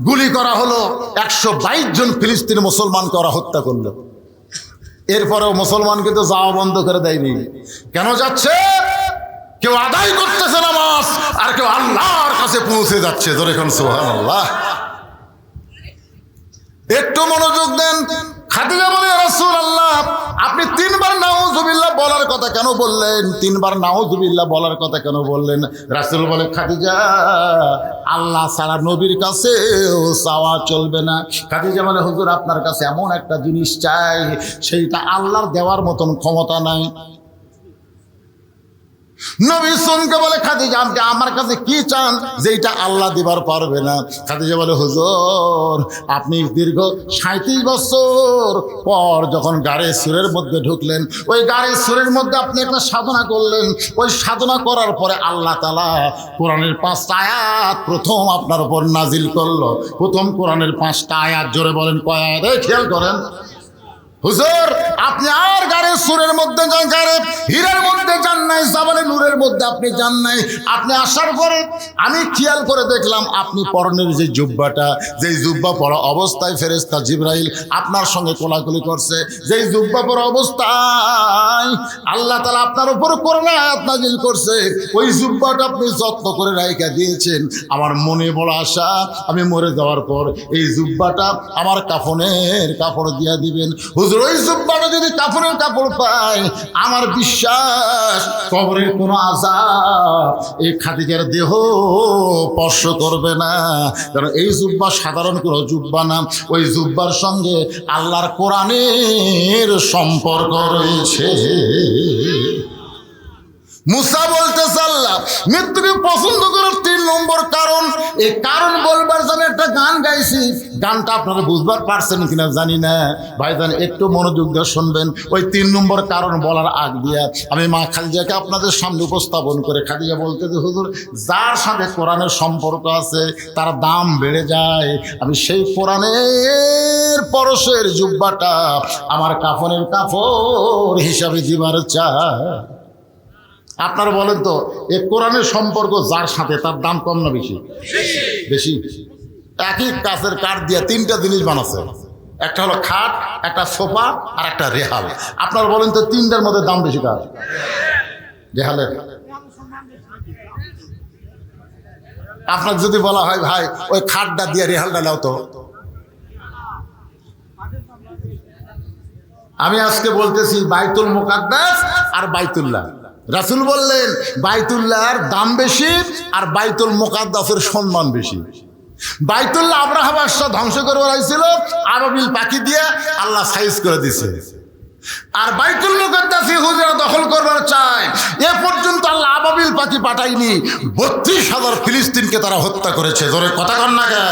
গুলি করা হলো, 122 জন ফিলিস্তিনি মুসলমানকে ওরা হত্যা করলো। এরপরেও মুসলমানকে তো যাওয়া বন্ধ করে দেয়নি। কেন যাচ্ছে? কেউ আদায় করতেছে নামাজ আর কেউ আল্লাহর কাছে পৌঁছে যাচ্ছে। ধরে এখন সুবহানাল্লাহ। একটু মনোযোগ দেন। খাদিজা বলে, ইয়া রাসূলুল্লাহ, আপনি 3 বার নাউজুবিল্লাহ বলার কথা কেন বললেন? 3 বার নাউজুবিল্লাহ বলার কথা কেন বললেন? রাসূল বলে, খাদিজা, আল্লাহ ছাড়া নবীর কাছে চাওয়া চলবে না। খাদিজা বলে, হুজুর আপনার কাছে এমন একটা জিনিস চাই, সেইটা আল্লাহর দেওয়ার মতন ক্ষমতা নাই। নবী শুনকে বলে, খাদিজা আপনি আমার কাছে কি চান যেটা আল্লাহ দিবার পারবে না? খাদিজা বলে, হুজুর আপনি দীর্ঘ 37 বছর পর যখন গাড়ে সুরের মধ্যে ঢুকলেন, ওই গাড়ে সুরের মধ্যে আপনি একটা সাধনা করলেন, ওই সাধনা করার পরে আল্লাহ তাআলা কোরআনের 5টা আয়াত প্রথম আপনার উপর নাজিল করলো। প্রথম কোরআনের 5টা আয়াত, জোরে বলেন কয় আয়াত? খেয়াল করেন হুজুর, আপনি আর গাড়ির সুরের মধ্যে যান, গাড়ি হীরার মধ্যে যান নাই, জাবালে নূরের মধ্যে আপনি যান নাই। আপনি আসার পরে আমি খেয়াল করে দেখলাম আপনি পরনের যে জুব্বাটা, যেই জুব্বা পরা অবস্থায় ফেরেশতা জিবরাইল আপনার সঙ্গে কোলাকুলি করছে, যেই জুব্বা পরা অবস্থায় আল্লাহ তাআলা আপনার উপর কোরআনের আয়াত নাজিল করছে, ওই জুব্বাটা আপনি যত্ন করে রাইখা দিয়েছেন। আমার মনে বড় আশা, আমি মরে যাওয়ার পর এই জুব্বাটা আমার কাফনের কাপড় দিয়া দিবেন। ওই জুব্বাটা যদি কাফনের কাপড় পায়, আমার বিশ্বাস কবরের কোনো আযাব এই খাদিজার দেহ স্পর্শ করবে না। কারণ এই জুব্বা সাধারণ কোনো জুব্বা না, ওই জুব্বার সঙ্গে আল্লাহর কোরআনের সম্পর্ক রয়েছে। মুসা বলতেছে, আল্লাহ মৃত্যুকে পছন্দ করার 3 নম্বর কারণ, এই কারণ বলবার জন্য একটা গান গাইছি। গানটা আপনারা বুঝবার পারছেন কিনা জানি না, ভাইজান একটু মনোযোগ দিয়ে শুনবেন। ওই 3 নম্বর কারণ বলার আগ দিয়া আমি মা খাদিজাকে আপনাদের সামনে উপস্থাপন করে, খাদিজা বলতে যে হুজুর, যার সাথে কোরআনের সম্পর্ক আছে তার দাম বেড়ে যায়। আমি সেই কোরআনের পরশের জুব্বাটা আমার কাফনের কাপড় হিসাবে দিবার চাই। আপনারা বলেন তো, এই কোরআনের সম্পর্ক যার সাথে তার দাম কম না বেশি? বেশি। একই কাছের কাঠ দিয়ে 3টা জিনিস বানাচ্ছে, একটা হলো খাট, একটা সোফা আর একটা রেহাল। আপনারা বলেন তো 3টার মধ্যে দাম বেশি কার? রেহালের। আপনার যদি বলা হয় ভাই ওই খাটটা দিয়ে রেহালটা নাও তো, আমি আজকে বলতেছি বাইতুল মুকাদ্দাস আর বাইতুল্লাহ। রাসূল বললেন বাইতুল্লাহর দাম বেশি আর বাইতুল মুকাদ্দাসের সম্মান বেশি। বাইতুল্লাহ আব্রাহা বাদশা ধ্বংস করে বেড়াইছিল, আবাবিল পাখি দিয়ে আল্লাহ সাইজ করে দিছে। আর বাইতুল মুকাদ্দাস ইহুদিরা দখল করবার চায়, এ পর্যন্ত আল্লাহ আবাবিল পাখি পাঠায়নি, 32,000 ফিলিস্তিনকে তারা হত্যা করেছে। ধরে কথা কন না কেন?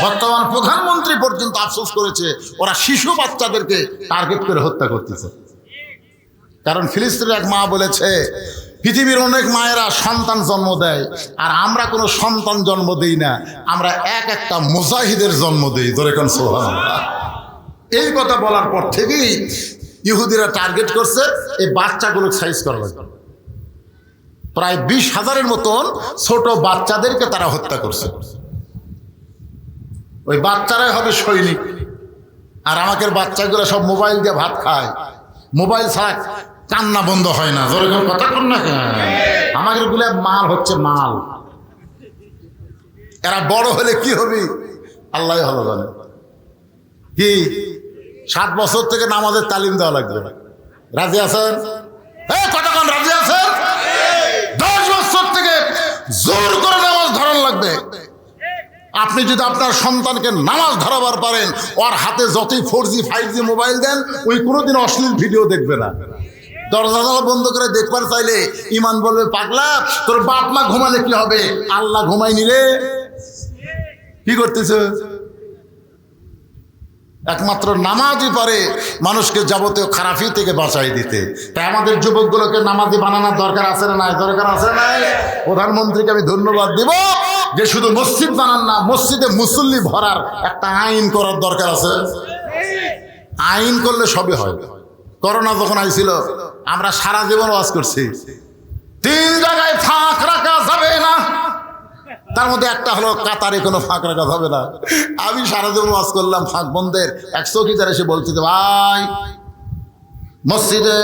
বর্তমান প্রধানমন্ত্রী পর্যন্ত আফসোস করেছে, ওরা শিশু বাচ্চাদেরকে টার্গেট করে হত্যা করতেছে। কারণ ফিলিস্তিনের এক মা বলেছে, পৃথিবীর অনেক মায়েরা সন্তান জন্ম দেয় আর আমরা কোনো সন্তান জন্ম দেই না, আমরা একটা মুজাহিদের জন্ম দেই। ধরে কোন সুবহানাল্লাহ। এই কথা বলার পর থেকেই ইহুদিরা টার্গেট করছে এই বাচ্চাগুলো সাইজ করা লাগবে। প্রায় 20,000-এর মতন ছোট বাচ্চাদেরকে তারা হত্যা করছে। ওই বাচ্চারাই হবে সৈনিক। আর আমাদের বাচ্চাগুলো সব মোবাইল দিয়ে ভাত খায়, মোবাইল ছাড়া কান্না বন্ধ হয় না। জোরে কথা কর না। আমাদের গুলো মাল হচ্ছে মাল। এরা বড় হলে কি হবে আল্লাহ ভালো জানে। কি 7 বছর থেকে নামাজের তালিম দেওয়া লাগবে। রাজি আছেন? কতক্ষণ রাজি আছেন? 10 বছর থেকে জোর করে নামাজ ধরান লাগবে। আপনি যদি আপনার সন্তানকে নামাজ ধরাবার পারেন, ওর হাতে যতই 4G 5G মোবাইল দেন, ওই কোনোদিন অশ্লীল ভিডিও দেখবে না। দরজা বন্ধ করে দেখবার চাইলে ইমান বলবে, পাগলা তোর বাপ মা ঘুমালে কি হবে, আল্লাহ ঘুমায়নি রে। কি করতেছে? একমাত্র নামাজই পারে মানুষকে যাবতীয় খারাপি থেকে বাঁচাই দিতে। তাই আমাদের যুবকগুলোকে নামাজি বানানোর দরকার আছে না নাই? দরকার আছে না নাই? প্রধানমন্ত্রীকে আমি ধন্যবাদ দিব যে শুধু মসজিদ বানান না, মসজিদে মুসল্লি ভরার একটা আইন করার দরকার আছে। আইন করলে সবই হয়। করোনা যখন আইছিল আমরা সারা জীবন ওয়াজ করছি, 3 জায়গায় ফাঁক রাখা যাবে না, তার মধ্যে একটা হলো কাতারে কোনো ফাঁক রাখা যাবে না। আমি সারা জীবন ওয়াজ করলাম ফাঁক বন্ধের। এক চৌকিদার এসে বলছে, ভাই মসজিদে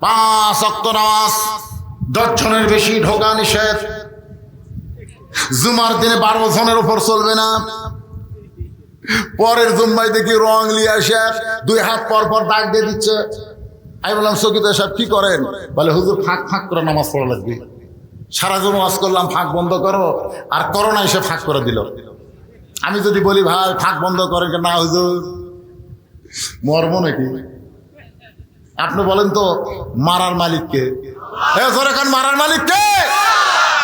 5 ওয়াক্ত নামাজ 10 জনের বেশি ঢোকা নিষেধ, জুমার দিনে 12 জনের উপর চলবে না। পরের জুম্মায় দেখি রং লিয়ে আসে 2 হাত পর পর দাগ দিয়ে দিচ্ছে। আমি বললাম, চৌকিদার সাহেব কি করেন? বলে, হুজুর ফাঁক ফাঁক করে নামাজ পড়া লাগবে। সারা জীবন ওয়াজ করলাম ফাঁক বন্ধ করো, আর করোনা এসে ফাঁক করে দিল। আমি যদি বলি ভাই ফাঁক বন্ধ করেন, না হুজুর মরবো নাকি? আপনি বলেন তো মারার মালিককে? মারার মালিককে।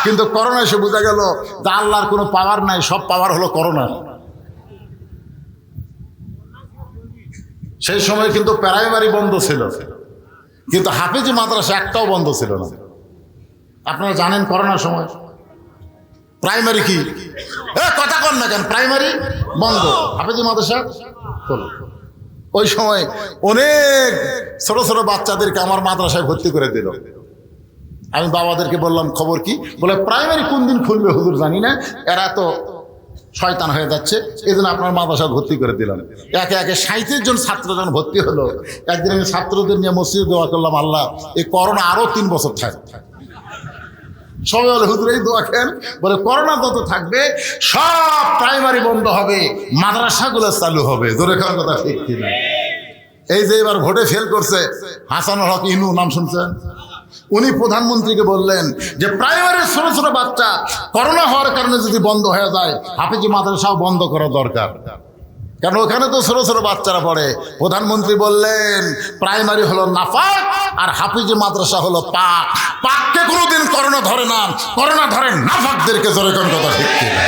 কিন্তু করোনা এসে বোঝা গেল যে আল্লাহর কোনো পাওয়ার নাই, সব পাওয়ার হলো করোনা। সেই সময় কিন্তু প্রাইমারি বন্ধ ছিল, কিন্তু হাফেজি মাদ্রাসা একটাও বন্ধ ছিল না। আপনারা জানেন করোনার সময় প্রাইমারি কি কথা কন না কেন, প্রাইমারি বন্ধ, হাফেজি মাদ্রাসা চলো। ওই সময় অনেক ছোট ছোট বাচ্চাদেরকে আমার মাদ্রাসায় ভর্তি করে দিল। আমি বাবাদেরকে বললাম, খবর কি? বলে, প্রাইমারি কোন দিন খুলবে হুজুর জানি না, এরা তো শয়তান হয়ে যাচ্ছে, এই জন্য আপনার মাদ্রাসা ভর্তি করে দিলাম। একে একে 37 জন ছাত্র যখন ভর্তি হলো, একদিন আমি ছাত্রদের নিয়ে মসজিদে দোয়া করলাম, আল্লাহ এই করোনা আরো 3 বছর থাকে। সবাই বলে, হুজুর এই দোয়া খেন। বলে, করোনা যত থাকবে সব প্রাইমারি বন্ধ হবে, মাদ্রাসাগুলো চালু হবে। জোরে খাওয়ার কথা ঠিক কিনা? এই যে এবার ভোটে ফেল করছে হাসানুল হক ইনু, নাম শুনছেন? উনি প্রধানমন্ত্রীকে বললেন যে প্রাইমারির ছোট ছোট বাচ্চা করোনা হওয়ার কারণে যদি বন্ধ হয়ে যায়, হাফেজি মাদ্রাসাও বন্ধ করা দরকার, কারণ ওখানে তো ছোট ছোট বাচ্চারা পড়ে। প্রধানমন্ত্রী বললেন, প্রাইমারি হলো নাপাক আর হাফেজি মাদ্রাসা হলো পাক। পাককে কোনোদিন করোনা ধরে না, করোনা ধরে নাপাকদেরকে। জোরে কোন কথা ঠিক কিনা?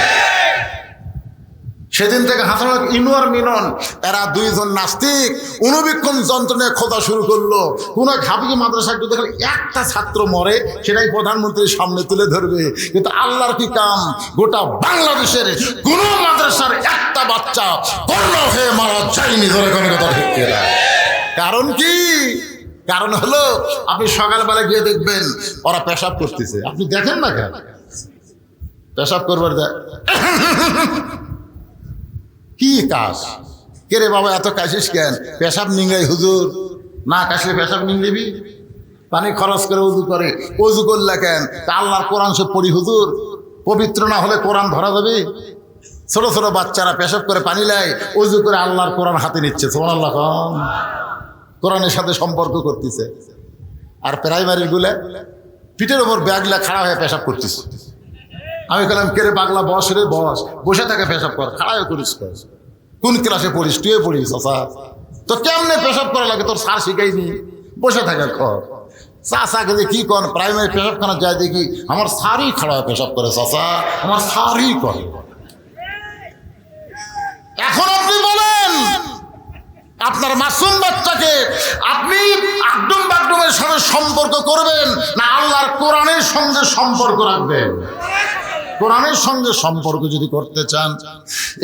সেদিন থেকে হাসানুল ইনু আর মিনন এরা 2 জন নাস্তিক অনুবীক্ষণ যন্ত্র নিয়ে খোঁজা শুরু করলো। কোন হাফেজি মাদ্রাসা একটু দেখলে একটা ছাত্র মরে, সেটাই প্রধানমন্ত্রীর সামনে তুলে ধরবে। কিন্তু আল্লাহর কি কাম, গোটা বাংলাদেশের কোন মাদ্রাসার একটা বাচ্চা করোনা হয়ে মারা যায়নি। ধরে কোনো কথা ঠিক কিনা? কারণ কি? কারণ হলো আপনি সকালবেলা গিয়ে দেখবেন ওরা পেশাব করতেছে, আপনি দেখেন না কেন? পেশাব করবার দেয় কি কাজ? কে রে বাবা এত কাশিস কেন? পেশাব নিংড়াই হুজুর। না কাশলে পেশাব নিংড়িবি? পানি খরচ করে উজু করে, উজু করলে কেন? আল্লাহর কোরআন সব পড়ি হুজুর, পবিত্র না হলে কোরআন ধরা যাবে? ছোট ছোট বাচ্চারা পেশাব করে পানি লাই, উজু করে আল্লাহর কোরআন হাতে নিচ্ছে, সুবহানাল্লাহ, কোরআনের সাথে সম্পর্ক করতেছে। আর প্রাইমারির গুলা পিঠের ওপর ব্যাগলা খাড়া হয়ে পেশাব করতেছে। আমি বললাম, কে রে পাগলা, বস রে বস, বসে থাকে পেশাব কর, খাড়াও করিস। কোন ক্লাসে পড়িস? তুই পড়িস? চাচা তো কেমনে পেশাব করা লাগে তোর স্যার শিখাইনি? বসে থাকে খর। চাচাকে যে কি কর, প্রাইমারি পেশাবখানা যায় দেখি আমার স্যারই খাড়া পেশাব করে। চাচা আমার স্যারই করে। এখন আপনি বলেন, আপনার মাসুম বাচ্চাকে আপনি আকডুম বাকডুমের সাথে সম্পর্ক করবেন না আল্লাহর কোরআনের সঙ্গে সম্পর্ক রাখবেন? কোরআনের সঙ্গে সম্পর্ক যদি করতে চান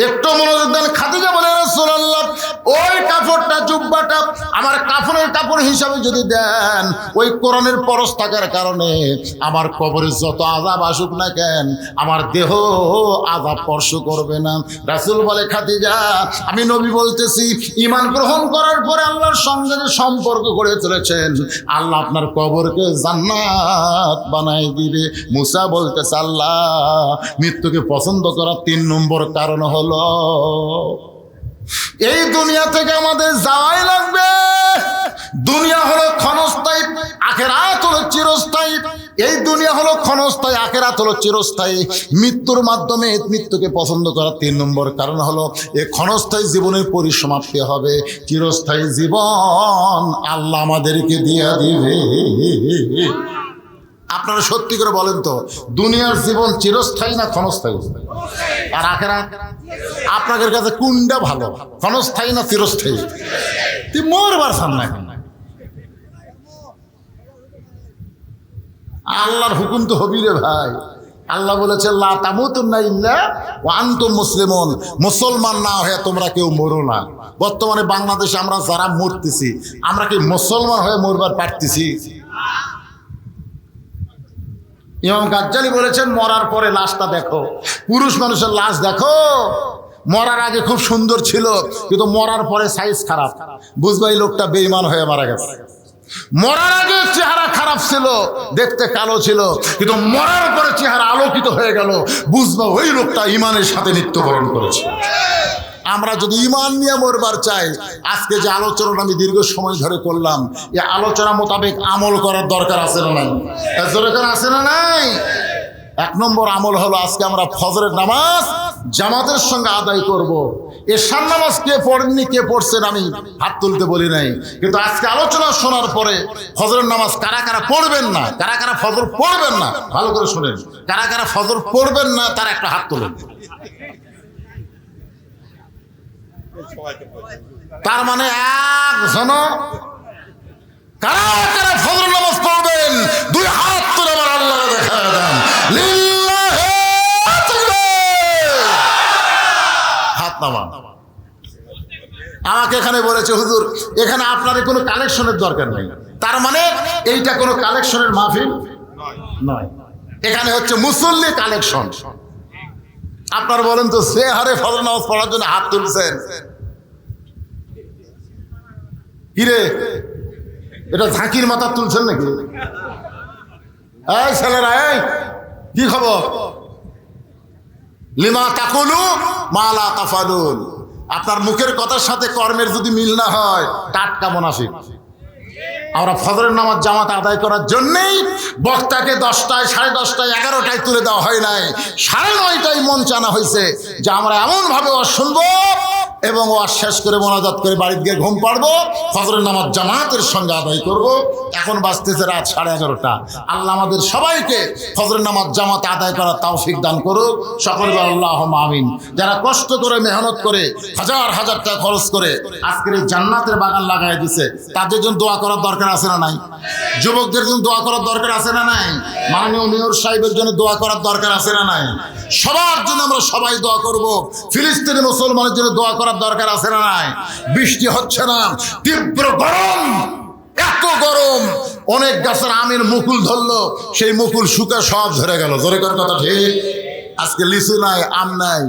একটু মনোযোগ দেন। খাদিজা বলে, রাসূলুল্লাহ ওই কাপড়টা জুব্বা জুব্বাটা আমার কাফনের কাপড় হিসাবে যদি দেন, ওই কোরআনের পরশ থাকার কারণে আমার কবরে যত আযাব আসুক না কেন, আমার দেহ আযাব স্পর্শ করবে না। রাসূল বলে, খাদিজা আমি নবী বলতেছি, ঈমান গ্রহণ করার পরে আল্লাহর সঙ্গে যে সম্পর্ক গড়ে চলেছেন, আল্লাহ আপনার কবরকে জান্নাত বানাই দিবে। মুসা বলতেছে, আল্লাহ মৃত্যুকে পছন্দ করার 3 নম্বর কারণ হলো এই দুনিয়া থেকে আমাদের যাওয়াই লাগবে। দুনিয়া হলো ক্ষণস্থায়ী, আখিরাত হলো চিরস্থায়ী। এই দুনিয়া হলো ক্ষণস্থায়ী, আখিরাত হলো চিরস্থায়ী। মৃত্যুর মাধ্যমে মৃত্যুকে পছন্দ করার 3 নম্বর কারণ হলো এই ক্ষণস্থায়ী জীবনের পরিসমাপ্তি হবে, চিরস্থায়ী জীবন আল্লাহ আমাদেরকে দিয়ে দিবে। আপনারা সত্যি করে বলেন তো, দুনিয়ার জীবন চিরস্থায়ী না ক্ষণস্থায়ী? আর আখিরাত আপনাদের কাছে কোনটা ভালো, ক্ষণস্থায়ী না চিরস্থায়ী? তুই মরবার সামনে আল্লাহর হুকুম তো হবি রে ভাই। আল্লাহ বলেছে, লা তামুতুন্না ইল্লা ওয়া আনতুম মুসলিমুন, মুসলমান না হয়ে তোমরা কেউ মরো না। বর্তমানে বাংলাদেশে আমরা যারা মরতেছি, আমরা কি মুসলমান হয়ে মরবার পারতেছি? ইমাম গাজ্জালি বলেছেন, মরার পরে লাশটা দেখো, পুরুষ মানুষের লাশ দেখো, মরার আগে খুব সুন্দর ছিল, কিন্তু মরার পরে সাইজ খারাপ, বুঝবা এই লোকটা বেঈমান হয়ে মারা গেছে। মরার আগে চেহারা খারাপ ছিল, দেখতে কালো ছিল, কিন্তু মরার পরে চেহারা আলোকিত হয়ে গেল, বুঝবা ওই লোকটা ঈমানের সাথে মৃত্যুবরণ করেছে। আমরা যদি ঈমান নিয়ে মরবার চাই, আজকে যে আলোচনা আমি দীর্ঘ সময় ধরে করলাম, এই আলোচনা মোতাবেক আমল করার দরকার আছে না নাই? দরকার আছে না নাই? 1 নম্বর আমল হলো, আজকে আমরা ফজরের নামাজ জামাতের সঙ্গে আদায় করব। এশার নামাজ কে পড়েননি, কে পড়ছেন আমি হাত তুলতে বলি নাই, কিন্তু আজকে আলোচনা শোনার পরে ফজরের নামাজ কারা কারা পড়বেন না, কারা কারা ফজর পড়বেন না, ভালো করে শুনেন, কারা কারা ফজর পড়বেন না তারা একটা হাত তোলেন। তার মানে একজন কারা কারা ফজর নামাজ পড়বেন 2 হাত তুলে আমার আল্লাহ দেখা দেন, লিল্লাহি হাত নামান। আমাকে এখানে বলেছে, হুজুর এখানে আপনার কোনো কালেকশনের দরকার নেই, তার মানে এইটা কোনো কালেকশনের মাহফিল নয়, এখানে হচ্ছে মুসল্লি কালেকশন। আপনারা বলেন তো, সে হারে ফজর নামাজ পড়ার জন্য হাত তুলছেন, কিরে এটা ঝাঁকির মাথা তুলছেন নাকি? এই ছেলেরা, এই কি খবর? লিমা তাকুলু মা লা তাফালুন। আপনার মুখের কথার সাথে কর্মের যদি মিল না হয়, টাটকা মুনাফিক। আমরা ফজরের নামাজ জামাত আদায় করার জন্যেই বক্তাকে 10টায়, 10:30টায়, 11টায় তুলে দেওয়া হয় নাই, 9:30টায় মঞ্চ আনা হয়েছে যে আমরা এমনভাবে শুনবো এবং শেষ করে মোনাজাত করে বাড়িতে গিয়ে ঘুম পাড়বো, ফজরের নামাজ জামাতের সঙ্গে আদায় করব। এখন বাজতেছে রাত 11:30টা। আল্লাহ আমাদের সবাইকে ফজরের নামাজ জামাত আদায় করার তৌফিক দান করুক, সকলে বলেন আল্লাহুম্মা আমিন। যারা কষ্ট করে মেহনত করে হাজার হাজার টাকা খরচ করে আজকের এই জান্নাতের বাগান লাগাই দিছে, তাদের জন্য দোয়া করার দরকার আছে না নাই? যুবকদের জন্য দোয়া করার দরকার আছে না নাই? মাননীয় মেয়র সাহেবের জন্য দোয়া করার দরকার আছে না নাই? সবার জন্য আমরা সবাই দোয়া করব। ফিলিস্তিনি মুসলমানের জন্য দোয়া করার দরকার আছে না নাই? বৃষ্টি হচ্ছে না, তীব্র গরম, এত গরম, অনেক গাছের আমের মুকুল ধরলো, সেই মুকুল শুকা সব ঝরে গেল। জোরে করে কথা ঠিক? আজকে লিচু নাই, আম নাই,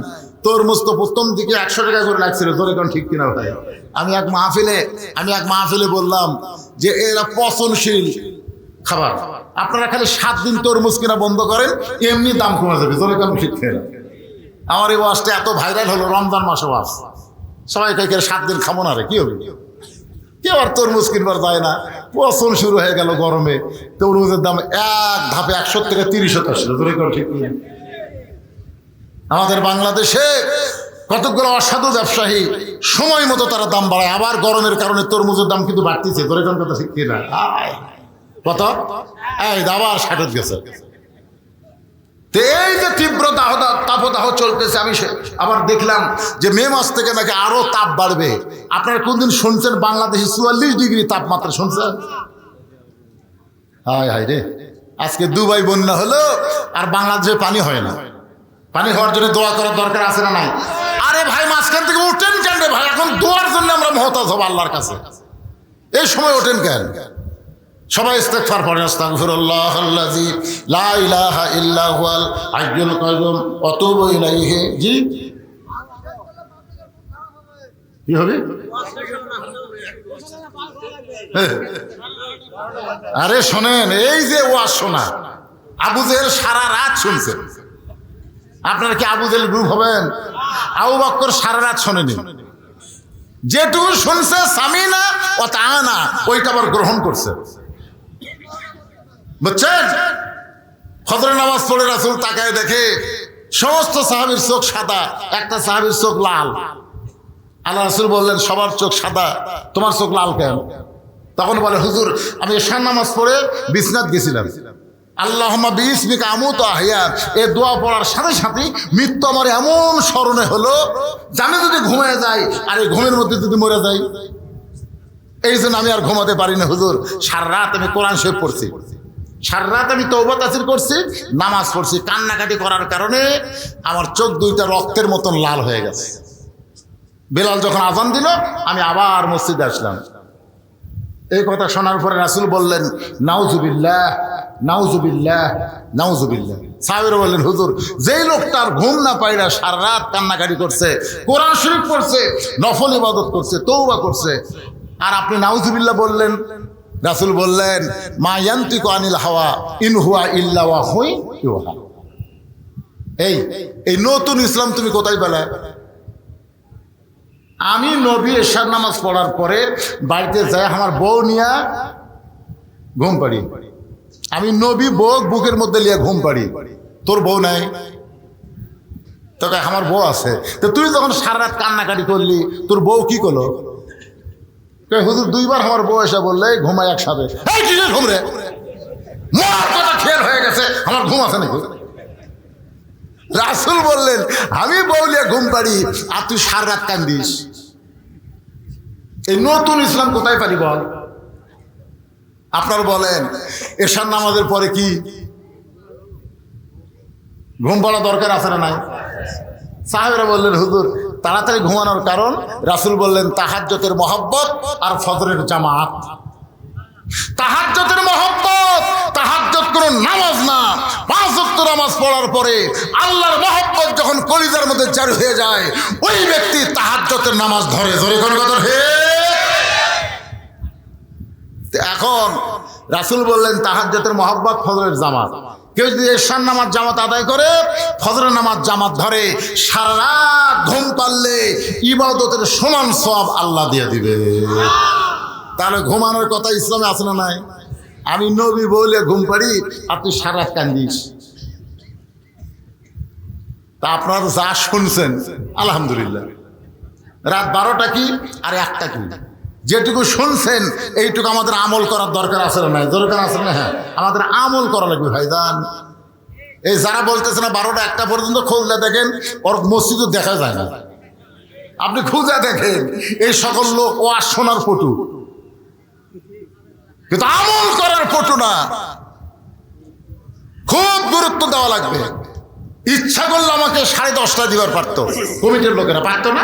তরমুজ তো প্রথম দিকে 100 টাকা করে লাগছিল। জোরে কোন ঠিক কিনা ভাই? আমি এক মাহফিলে বললাম যে এরা পচনশীল খাবার, আপনারা খালি 7 দিন তরমুজ কিনা বন্ধ করেন, এমনি দাম কমে যাবে। জোরে কোন ঠিক কিনা? আমার এই ওয়াজটা এত ভাইরাল হলো, রমজান মাসে ওয়াজ, সবাই কে 7 দিন খাবো না রে, কি হবে? কেউ আর তরমুজ কিনবার যায় না, পচন শুরু হয়ে গেল গরমে। তরমুজের দাম এক ধাপে 100 থেকে 30 আসলো। জোরে কোন ঠিক কিনা? আমাদের বাংলাদেশে কতগুলো অসাধু ব্যবসায়ী সময় মতো তারা দাম বাড়ায়, আবার গরমের কারণে তরমুজের দাম কিন্তু বাড়তিছে। তোর এখন কথা ঠিক কিনা? কত এই আবার 60 গেছে। এই যে তীব্র তাপদাহ চলতেছে, আমি আবার দেখলাম যে মে মাস থেকে নাকি আরো তাপ বাড়বে। আপনারা কোনদিন শুনছেন বাংলাদেশে 44 ডিগ্রি তাপমাত্রা শুনছেন? হায় হায় রে, আজকে দুবাই বন্যা হলো আর বাংলাদেশে পানি হয় না। পানি হওয়ার জন্য দোয়া করার দরকার আছে না নাই? আরে ভাই, মাঝখান থেকে উঠেন কেন রে ভাই? এখন দোয়ার জন্য আমরা মহতাজ হবো আল্লাহর কাছে। এই সময় ওঠেন কেন? সবাই ইস্তেগফার পড়েন, আস্তাগফিরুল্লাহাল্লাযী লা ইলাহা ইল্লা হুয়াল হাইয়ুল কাইয়ুম ওয়া তুবু ইলাইহি। জি কি হবে? আরে শোনেন, এই যে ওয়াজ শোনা, আবু জেহেল সারা রাত শুনছে। আপনারা কি আবু জেহেল গ্রুপ হবেন? আবু বকর সারা রাত শোনেনি, যেটুকু শুনছে সামিনা ও তাআনা ওইটা আবার গ্রহণ করছে। বুঝছেন? ফজরের নামাজ পড়ে রাসূল তাকায় দেখে সমস্ত সাহাবীর চোখ সাদা, একটা সাহাবীর চোখ লাল। আল্লাহ রাসূল বললেন, সবার চোখ সাদা, তোমার চোখ লাল কেন? তখন বলে, হুজুর আমি এশার নামাজ পড়ে বিছনাত গেছিলাম, আল্লাহুম্মা বিইসমিকা আমুতু আহইয়া, এই দোয়া পড়ার সাথে সাথে মৃত্যু আমার এমন স্মরণে হলো যে আমি যদি ঘুমিয়ে যাই আর এই ঘুমের মধ্যে যদি মরে যাই, এই জন্য আমি আর ঘুমাতে পারি না হুজুর। সারা রাত আমি কোরআন শরীফ পড়ছি, সারা রাত আমি তওবা তাসবিহ করছি, নামাজ পড়ছি, কান্নাকাটি করার কারণে আমার চোখ দুইটা রক্তের মতন লাল হয়ে গেছে। বেলাল যখন আযান দিল আমি আবার মসজিদে আসলাম। এই কথা শোনার পরে রাসূল বললেন, নাউজুবিল্লাহ নাউজুবিল্লাহ নাউজুবিল্লাহ। সাহাবীরা বললেন, হুজুর যেই লোকটার ঘুম না পাইরা সারা রাত কান্নাকাটি করছে, কোরআন শরীফ পড়ছে, নফল ইবাদত করছে, তওবা করছে, আর আপনি নাউজুবিল্লাহ বললেন? রাসূল বললেন, মা ইয়ান্তিকু আনিল হাওয়া ইন হুয়া ইল্লা ওয়াহয়ুন ইউহা। এই নতুন ইসলাম তুমি কোথায় পেলে? আমি নবী এশার নামাজ পড়ার পরে বাড়িতে যাই আমার বউ নিয়ে ঘুম পাড়ি। আমি নবী বউ বুকের মধ্যে নিয়ে ঘুম পাড়ি। তোর বউ নাই? তোকে আমার বউ আছে। তো তুই যখন সারা রাত কান্নাকাটি করলি, তোর বউ কি করলো? হুজুর দুইবার আমার বউ এসে বললে ঘুমাই একসাথে। এই কিসের ঘুম রে? মার কথা খেয়াল হয়ে গেছে, আমার ঘুম আছে নাকি? রাসূল বললেন, আমি বউলিয়া ঘুম পাড়ি আর তুই সারা রাত কান্দিস। এই নতুন ইসলাম কোথায় পারি বল? আপনার বলেন, এশার নামাজের পরে কি ঘুম পড়া দরকার আছে না নাই? সাহাবীরা বললেন, হুজুর তাড়াতাড়ি ঘুমানোর কারণ? রাসূল বললেন, তাহাজ্জুদের মহব্বত আর ফজরের জামাত। তাহাজ্জুদের মহব্বত, তাহাজ্জুদ কোনো নামাজ না, 5 ওয়াক্ত নামাজ পড়ার পরে আল্লাহর মহব্বত যখন কলিজার মধ্যে জারি হয়ে যায়, ওই ব্যক্তি তাহাজ্জুদের নামাজ ধরে। ধরে কোন কথা? হে এখন রাসূল বললেন, তাহাজ্জুদের মহব্বত, ফজরের জামাত। কেউ যদি এশার নামাজ জামাত আদায় করে, ফজরের নামাজ জামাত ধরে, সারা রাত ঘুম পারলে ইবাদতের সমান সওয়াব আল্লাহ দিয়ে দিবে। তাহলে ঘুমানোর কথা ইসলামে আছে না নাই? আমি নবী বলে ঘুম পাড়ি আর তুই সারা রাত কান্দিস। তা আপনারা যা শুনছেন আলহামদুলিল্লাহ। রাত 12টা কি আর 1টা কি, যেটুকু শুনছেন এইটুকু আমাদের আমল করার দরকার আছে না নাই? দরকার আছে না? হ্যাঁ, আমাদের আমল করা লাগবে ভাইজান। এই যারা বলতেছে না 12টা 1টা পর্যন্ত, খুঁজলে দেখেন ওর মসজিদও দেখা যায় না। আপনি খুঁজে দেখেন এই সকল লোক ওয়াজ শোনার পটু, কিন্তু আমল করার পটু না। খুব গুরুত্ব দেওয়া লাগবে। ইচ্ছা করলে আমাকে 10:30 দিবার পারতো, কমিটির লোকেরা পারতো না।